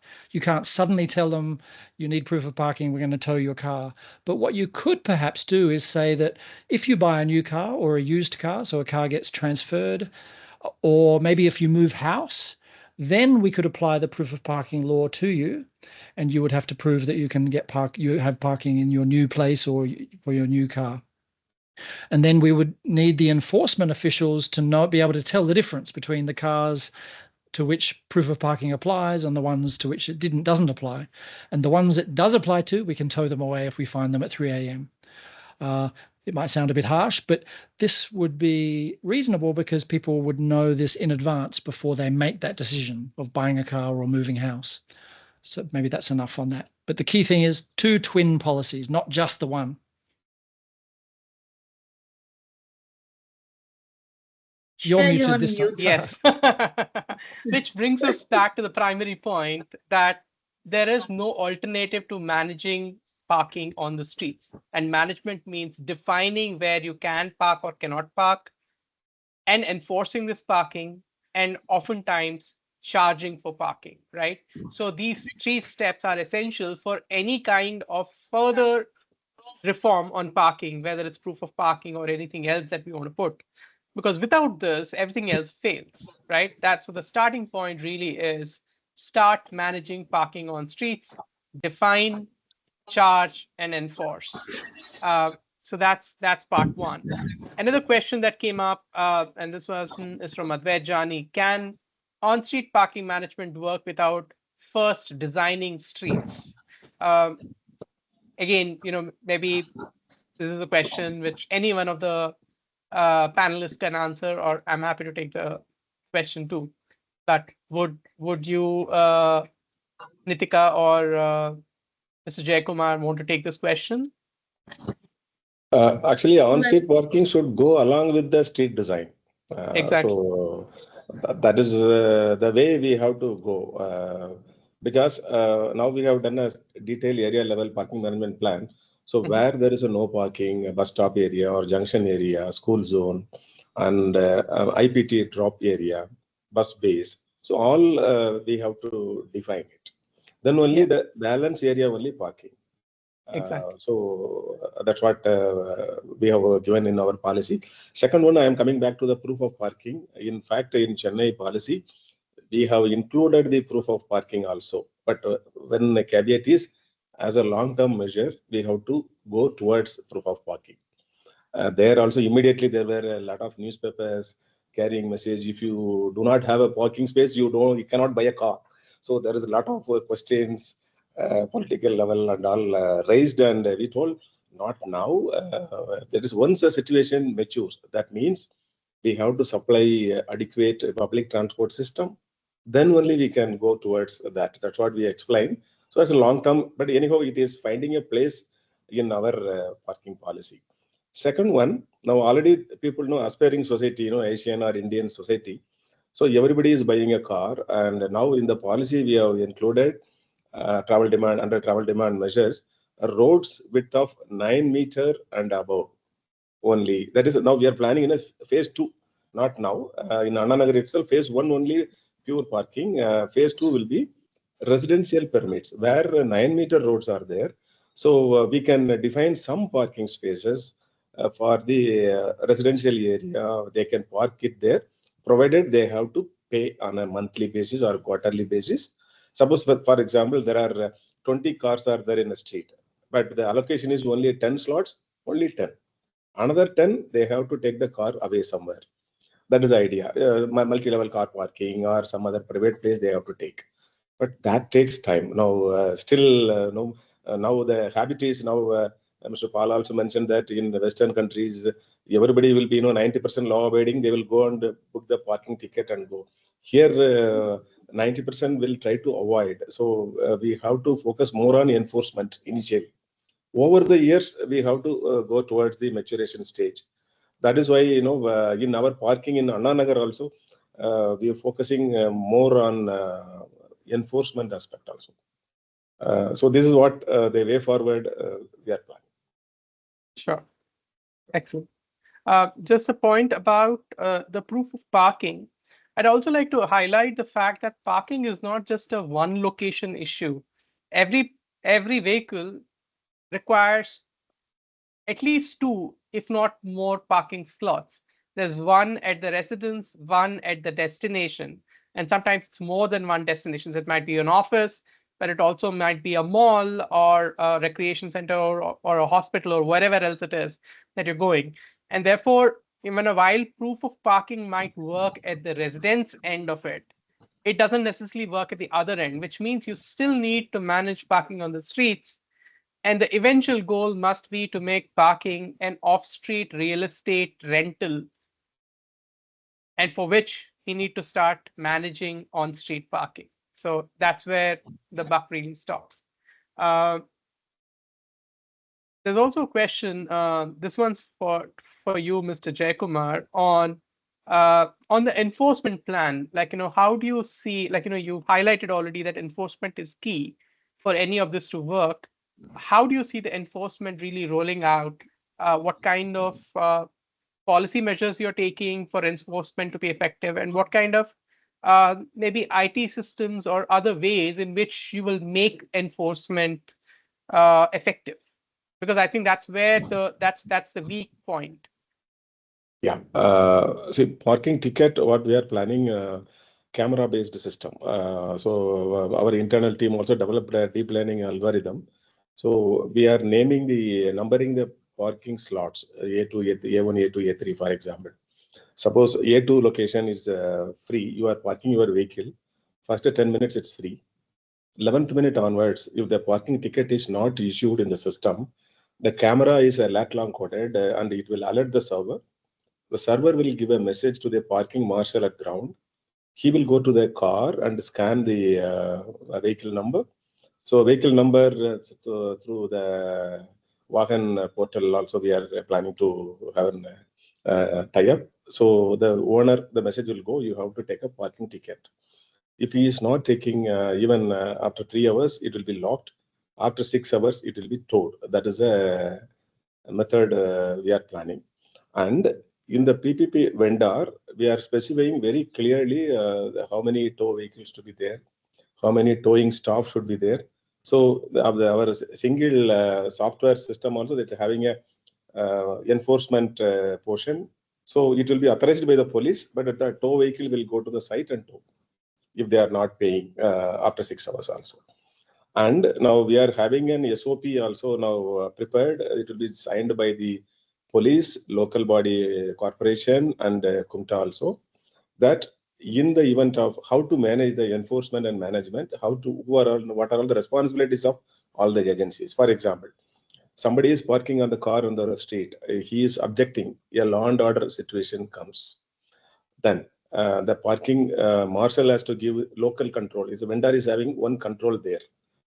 S3: suddenly tell them you need proof of parking, we're going to tow your car. But what you could perhaps do is say that if you buy a new car or a used car, so a car gets transferred, or maybe if you move house, then we could apply the proof of parking law to you, and you would have to prove that you can you have parking in your new place or for your new car. And then we would need the enforcement officials to be able to tell the difference between the cars to which proof of parking applies and the ones to which it doesn't apply. And the ones it does apply to, we can tow them away if we find them at 3 a.m. It might sound a bit harsh, but this would be reasonable because people would know this in advance before they make that decision of buying a car or moving house. So maybe that's enough on that. But the key thing is two twin policies, not just the one. You're muted this time.
S1: Yes. Which brings us back to the primary point that there is no alternative to managing parking on the streets. And management means defining where you can park or cannot park and enforcing this parking, and oftentimes charging for parking, right? So these three steps are essential for any kind of further reform on parking, whether it's proof of parking or anything else that we want to put. Because without this, everything else fails, right? So the starting point really is start managing parking on streets, define, charge, and enforce. So that's part one. Another question that came up, and this one is from Advait Jani: can on-street parking management work without first designing streets? Again, maybe this is a question which any one of the panelists can answer, or I'm happy to take the question too. But would you, Nitika or Mr. Jayakumar, want to take this question?
S4: Actually, on-street parking should go along with the street design.
S1: Exactly.
S4: So that is the way we have to go. Because now we have done a detailed area level parking management plan. So where there is a no parking, a bus stop area or junction area, school zone, and IPT drop area, bus base. So all we have to define it. Then only the balance area only parking.
S1: Exactly.
S4: So that's what we have given in our policy. Second one, I am coming back to the proof of parking. In fact, in Chennai policy, we have included the proof of parking also. But when the caveat is, as a long-term measure, we have to go towards proof of parking. There also immediately there were a lot of newspapers carrying message: if you do not have a parking space, you cannot buy a car. So there is a lot of questions, political level and all raised, and we told not now. There is once a situation matures, that means we have to supply adequate public transport system. Then only we can go towards that. That's what we explained. So it's a long term, but anyhow, it is finding a place in our parking policy. Second one, now already people know aspiring society, Asian or Indian society. So everybody is buying a car, and now in the policy we have included travel demand under travel demand measures, roads width of 9 meter and above only. That is now we are planning in a phase 2, not now. In Annanagar itself, phase 1 only pure parking. Phase 2 will be residential permits where 9 meter roads are there. So we can define some parking spaces for the residential area. They can park it there, provided they have to pay on a monthly basis or quarterly basis. Suppose, for example, there are 20 cars are there in the street, but the allocation is only 10 slots, only 10. Another 10, they have to take the car away somewhere. That is the idea. Multi-level car parking or some other private place they have to take. But that takes time. Now, now the habit is now, Mr. Paul also mentioned that in the Western countries, everybody will be, 90% law abiding. They will go and book the parking ticket and go. Here, 90% will try to avoid. So we have to focus more on enforcement initially. Over the years, we have to go towards the maturation stage. That is why, in our parking in Anna Nagar also, we are focusing more on enforcement aspect also. So this is what the way forward we are planning.
S1: Sure. Excellent. Just a point about the proof of parking. I'd also like to highlight the fact that parking is not just a one location issue. Every vehicle requires at least 2, if not more, parking slots. There's one at the residence, one at the destination, and sometimes it's more than one destination. It might be an office, but it also might be a mall or a recreation center or a hospital or wherever else it is that you're going. And therefore, even while proof of parking might work at the residence end of it, it doesn't necessarily work at the other end, which means you still need to manage parking on the streets. And the eventual goal must be to make parking an off-street real estate rental, and for which you need to start managing on-street parking. So that's where the buck really stops. There's also a question, this one's for you, Mr. Jaykumar, on the enforcement plan. Like, how do you see, like, you've highlighted already that enforcement is key for any of this to work. How do you see the enforcement really rolling out? What kind of policy measures you're taking for enforcement to be effective, and what kind of maybe IT systems or other ways in which you will make enforcement effective? Because I think that's where that's the weak point.
S4: Yeah. See, parking ticket, what we are planning, camera-based system. So our internal team also developed a deep learning algorithm. So we are numbering the parking slots, A2, A1, A2, A3, for example. Suppose A2 location is free, you are parking your vehicle. First 10 minutes, it's free. 11th minute onwards, if the parking ticket is not issued in the system, the camera is lat long coded and it will alert the server. The server will give a message to the parking marshal at ground. He will go to the car and scan the vehicle number. So vehicle number through the Wagon portal also we are planning to have a tie-up. So the owner, the message will go, you have to take a parking ticket. If he is not taking, even after 3 hours, it will be locked. After 6 hours, it will be towed. That is a method we are planning. And in the PPP vendor, we are specifying very clearly how many tow vehicles to be there, how many towing staff should be there. So our single software system also that having a enforcement portion. So it will be authorized by the police, but the tow vehicle will go to the site and tow if they are not paying after 6 hours also. And now we are having an SOP also now prepared. It will be signed by the police, local body corporation, and Kumta also. That in the event of how to manage the enforcement and management, what are all the responsibilities of all the agencies. For example, somebody is parking on the car on the street. He is objecting. A law and order situation comes. Then the parking marshal has to give local control. If the vendor is having one control there,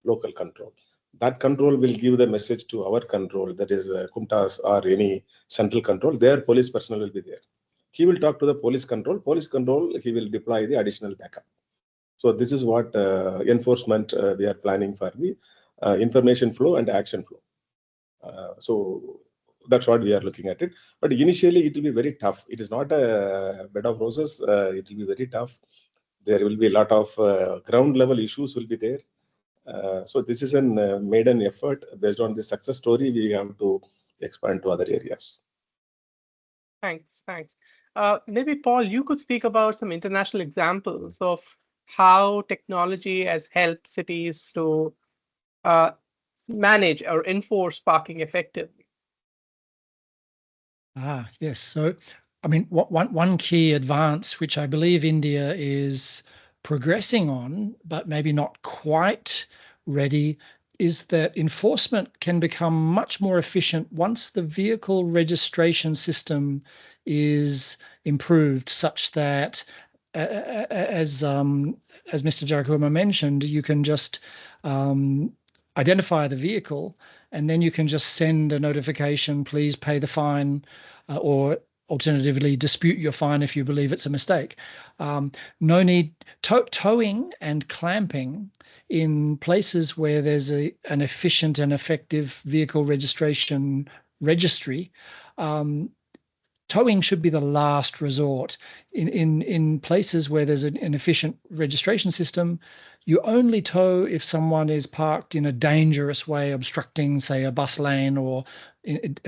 S4: local control. That control will give the message to our control, that is Kumtas or any central control. Their police personnel will be there. He will talk to the police control. Police control, he will deploy the additional backup. So this is what enforcement we are planning for the information flow and action flow. So that's what we are looking at it. But initially, it will be very tough. It is not a bed of roses. It will be very tough. There will be a lot of ground level issues will be there. So this is a maiden effort. Based on the success story, we have to expand to other areas.
S1: Thanks. Maybe Paul, you could speak about some international examples of how technology has helped cities to manage or enforce parking effectively.
S3: Yes. So, I mean, one key advance, which I believe India is progressing on, but maybe not quite ready, is that enforcement can become much more efficient once the vehicle registration system is improved, such that, as Mr. Jayakumar mentioned, you can just identify the vehicle, and then you can just send a notification, please pay the fine, or alternatively dispute your fine if you believe it's a mistake. No need towing and clamping in places where there's an efficient and effective vehicle registration registry. Towing should be the last resort. In places where there's an efficient registration system, you only tow if someone is parked in a dangerous way, obstructing, say, a bus lane, or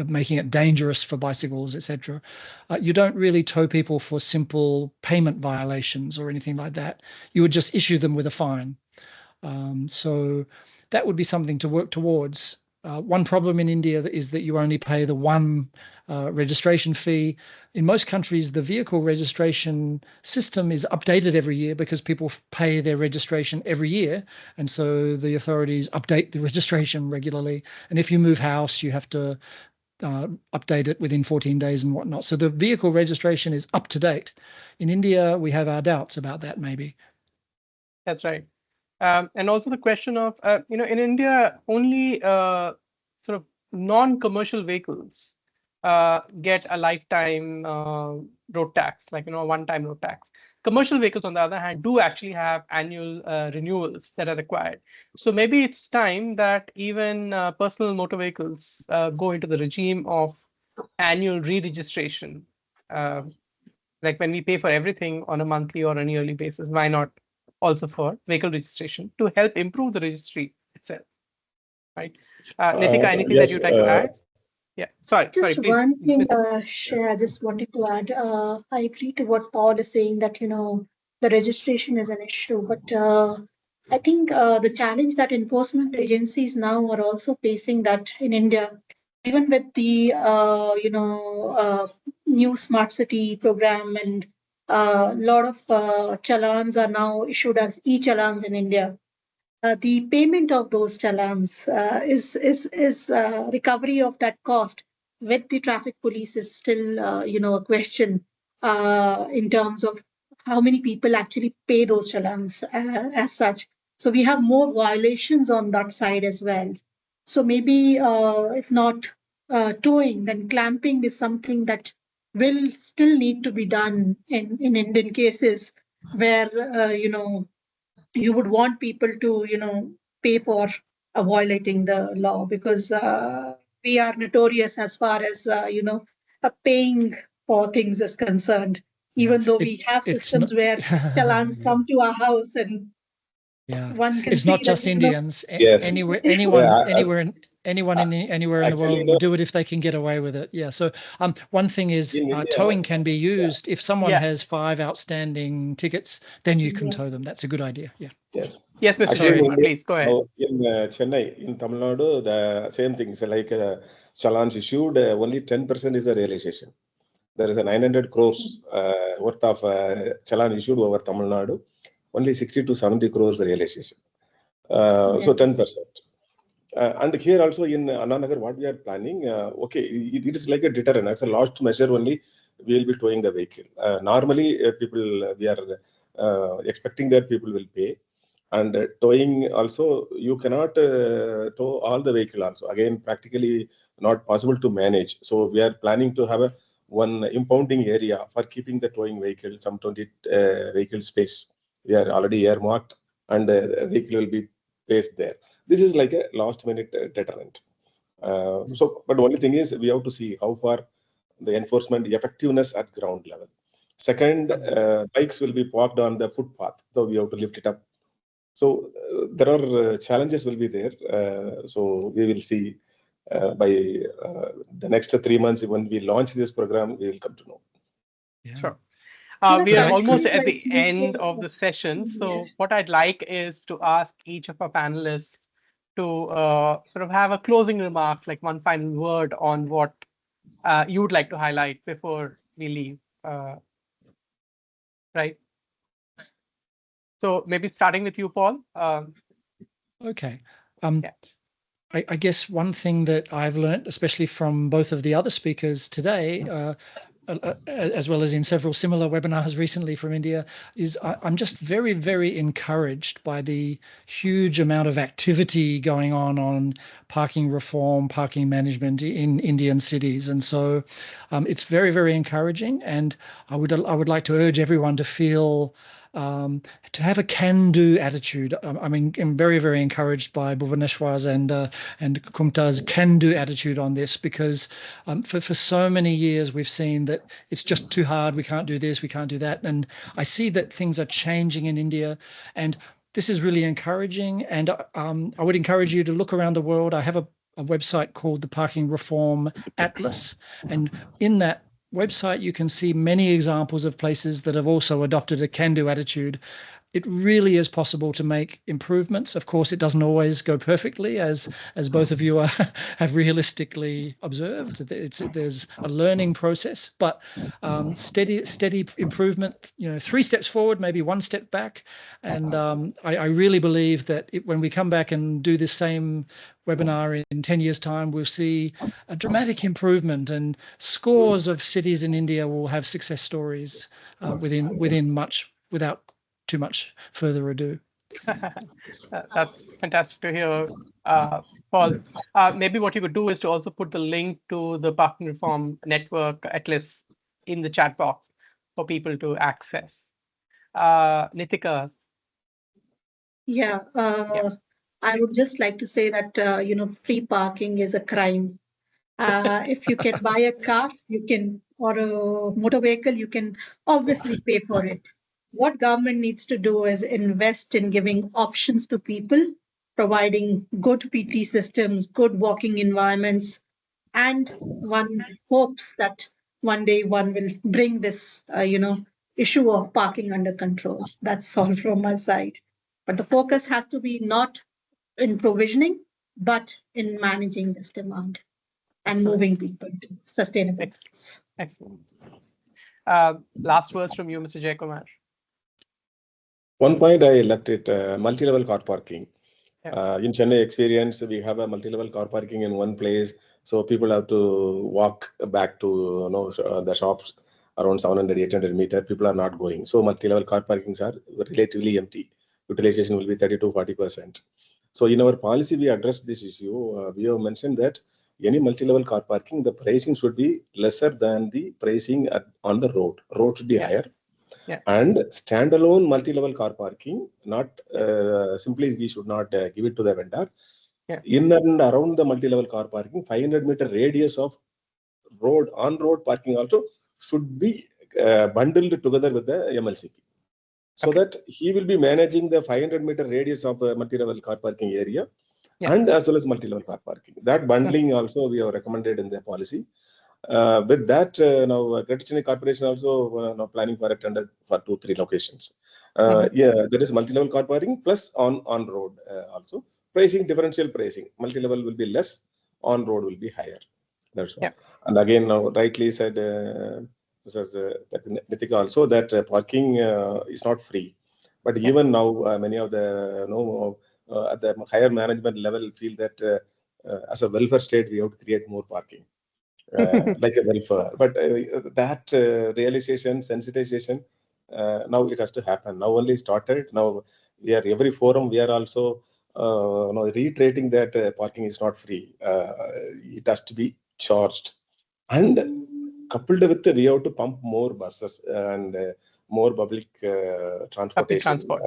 S3: making it dangerous for bicycles, etc. You don't really tow people for simple payment violations or anything like that. You would just issue them with a fine. So that would be something to work towards. One problem in India is that you only pay the one registration fee. In most countries, the vehicle registration system is updated every year because people pay their registration every year. And so the authorities update the registration regularly. And if you move house, you have to update it within 14 days and whatnot. So the vehicle registration is up to date. In India, we have our doubts about that, maybe.
S1: That's right. And also the question of, in India, only sort of non-commercial vehicles get a lifetime road tax, like, a one-time road tax. Commercial vehicles, on the other hand, do actually have annual renewals that are required. So maybe it's time that even personal motor vehicles go into the regime of annual re-registration. Like when we pay for everything on a monthly or an yearly basis, why not also for vehicle registration to help improve the registry itself, right? Nitika, anything
S4: Yes,
S1: that you'd like to add? Yeah, sorry,
S5: Just
S1: please.
S5: one thing, Shreya, I just wanted to add. I agree to what Paul is saying, that the registration is an issue, but I think the challenge that enforcement agencies now are also facing, that in India, even with the new smart city program, and a lot of challans are now issued as e-challans in India. The payment of those challans is recovery of that cost with the traffic police is still a question in terms of how many people actually pay those challans as such. So we have more violations on that side as well. So maybe if not towing, then clamping is something that will still need to be done in Indian cases where you would want people to pay for violating the law, because we are notorious as far as paying for things is concerned. Even though we have systems where challans come to our house and one can
S3: it's
S5: see
S3: not
S5: that,
S3: just
S5: you know,
S3: Indians.
S4: Yes.
S3: Anywhere,
S4: Yeah,
S3: anywhere in the
S4: actually,
S3: world will do it if they can get away with it. Yeah. So one thing is
S4: in India,
S3: towing can be used if someone
S1: Yeah.
S3: has 5 outstanding tickets, then you can
S5: Yeah.
S3: tow them. That's a good idea. Yeah.
S4: yes.
S1: Yes, Mr.
S4: Actually, in
S1: Jayakumar,
S4: India,
S1: please go ahead.
S4: now in Chennai, in Tamil Nadu, the same thing. So like challans issued, only 10% is the realization. There is a 900 crores worth of challan issued over Tamil Nadu. Only 60 to 70 crores realization. So 10%. And here also in Annanagar, what we are planning, okay, it is like a deterrent. It's a last measure only. We will be towing the vehicle. Normally, people we are expecting that people will pay. And towing also, you cannot tow all the vehicle also. Again, practically not possible to manage. So we are planning to have one impounding area for keeping the towing vehicle, some 20 vehicle space. We are already earmarked, and the vehicle will be placed there. This is like a last minute deterrent. But the only thing is we have to see how far the enforcement effectiveness at ground level. Second, bikes will be parked on the footpath, so we have to lift it up. So there are challenges will be there. So we will see by the next 3 months when we launch this program, we will come to know.
S3: Yeah.
S1: Sure. We are almost at the end of the session. So what I'd like is to ask each of our panelists to sort of have a closing remark, like one final word on what you would like to highlight before we leave. Right. So maybe starting with you, Paul.
S3: Okay.
S1: Yeah.
S3: I guess one thing that I've learned, especially from both of the other speakers today, as well as in several similar webinars recently from India, is I'm just very, very encouraged by the huge amount of activity going on parking reform, parking management in Indian cities. And so it's very, very encouraging. And I would like to urge everyone to feel to have a can-do attitude. I'm very, very encouraged by Bhuvaneshwar's and Kumta's can-do attitude on this, because for so many years we've seen that it's just too hard. We can't do this. We can't do that. And I see that things are changing in India, and this is really encouraging. And I would encourage you to look around the world. I have a website called the Parking Reform Atlas, and in that website you can see many examples of places that have also adopted a can-do attitude. It really is possible to make improvements. Of course, it doesn't always go perfectly, as both of you have realistically observed. There's a learning process, but steady improvement. 3 steps forward, maybe 1 step back. And I really believe that when we come back and do this same webinar in 10 years' time, we'll see a dramatic improvement, and scores of cities in India will have success stories without too much further ado.
S1: That's fantastic to hear, Paul. Maybe what you could do is to also put the link to the Parking Reform Network Atlas in the chat box for people to access. Nitika.
S5: Yeah, I would just like to say that, free parking is a crime. If you can buy a car, you can, or a motor vehicle, you can obviously pay for it. What government needs to do is invest in giving options to people, providing good PT systems, good walking environments, and one hopes that one day one will bring this, issue of parking under control. That's all from my side. But the focus has to be not in provisioning, but in managing this demand and moving people to sustainable goals.
S1: Excellent. Last words from you, Mr. Jayakumar.
S4: One point I left it, multi-level car parking. In Chennai experience, we have a multi-level car parking in one place. So people have to walk back to the shops around 700, 800 meters. People are not going. So multi-level car parkings are relatively empty. Utilization will be 30 to 40%. So in our policy, we address this issue. We have mentioned that any multi-level car parking, the pricing should be lesser than the pricing on the road. Road should be higher. And standalone multi-level car parking, not simply we should not give it to the vendor. In and around the multi-level car parking, 500-meter radius of on-road parking also should be bundled together with the MLCP. So
S1: Okay.
S4: that he will be managing the 500-meter radius of multi-level car parking area,
S1: Yeah.
S4: and as well as multi-level car parking. That bundling also we have recommended in the policy. With that, now Greater Chennai Corporation also now planning for a tender for 2-3 locations. Yeah, there is multi-level car parking plus on road also. Pricing, differential pricing. Multi-level will be less, on road will be higher. That's all.
S1: Yeah.
S4: And again, now rightly said, Nitika also, that parking is not free. But even now, many of the at the higher management level feel that as a welfare state, we have to create more parking. Like a welfare. But that realization, sensitization, now it has to happen. Now only started. Now we are every forum. We are also reiterating that parking is not free. It has to be charged, and coupled with we have to pump more buses and more public transportation.
S1: Transport.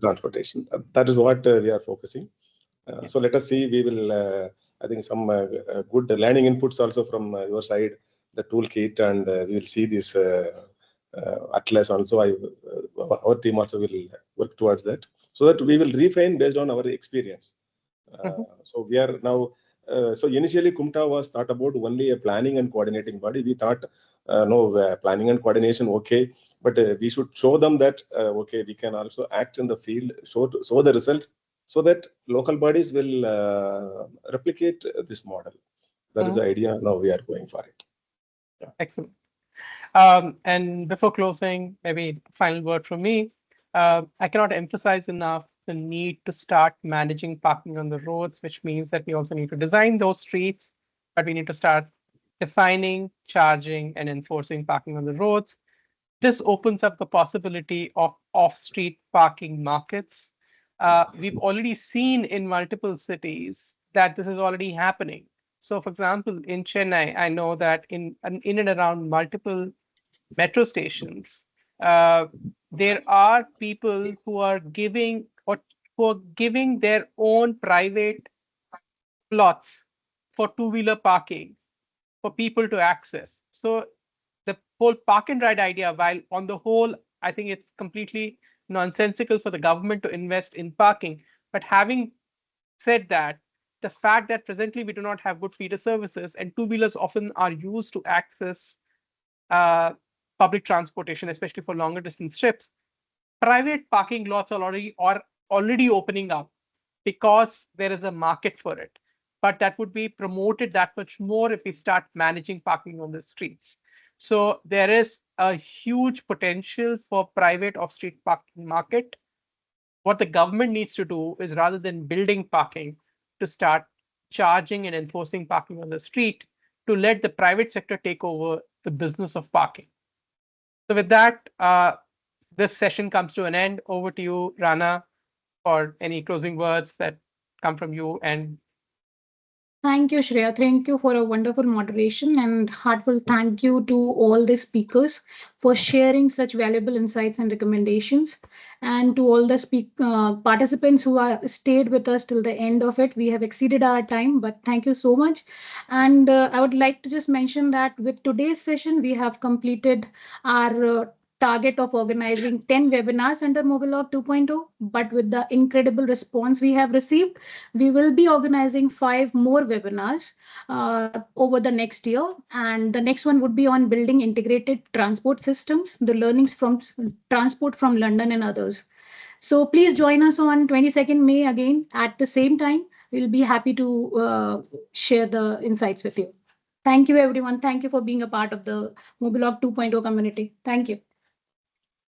S4: Transportation. That is what we are focusing. So let us see. We will. I think some good learning inputs also from your side, the toolkit, and we will see this atlas also. Our team also will work towards that, so that we will refine based on our experience. So we are now. So initially, Kumta was thought about only a planning and coordinating body. We thought, no, planning and coordination, okay, but we should show them that okay, we can also act in the field, show the results, so that local bodies will replicate this model. That is the idea. Now we are going for it. Yeah.
S1: Excellent. And before closing, maybe final word from me. I cannot emphasize enough the need to start managing parking on the roads, which means that we also need to design those streets, but we need to start defining, charging, and enforcing parking on the roads. This opens up the possibility of off-street parking markets. We've already seen in multiple cities that this is already happening. So, for example, in Chennai, I know that in and around multiple metro stations, there are people who are giving their own private plots for two-wheeler parking for people to access. So the whole park and ride idea, while on the whole, I think it's completely nonsensical for the government to invest in parking. But having said that, the fact that presently we do not have good feeder services and two-wheelers often are used to access public transportation, especially for longer distance trips, private parking lots are already opening up because there is a market for it. But that would be promoted that much more if we start managing parking on the streets. So there is a huge potential for private off-street parking market. What the government needs to do is, rather than building parking, to start charging and enforcing parking on the street, to let the private sector take over the business of parking. So with that, this session comes to an end. Over to you, Rana, for any closing words that come from you. And
S2: thank you, Shreya. Thank you for a wonderful moderation, and heartfelt thank you to all the speakers for sharing such valuable insights and recommendations. And to all the participants who stayed with us till the end of it. We have exceeded our time, but thank you so much. And I would like to just mention that with today's session, we have completed our target of organizing 10 webinars under Mobilog 2.0. But with the incredible response we have received, we will be organizing 5 more webinars over the next year. And the next one would be on building integrated transport systems, the learnings from transport from London and others. So please join us on 22nd May again at the same time. We'll be happy to share the insights with you. Thank you, everyone. Thank you for being a part of the Mobilog 2.0 community. Thank you.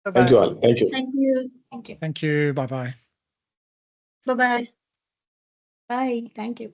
S1: bye-bye.
S4: Thank you all. Thank you.
S5: Thank you.
S2: Thank you.
S3: Thank you. Bye-bye.
S5: Bye-bye.
S2: Bye. Thank you.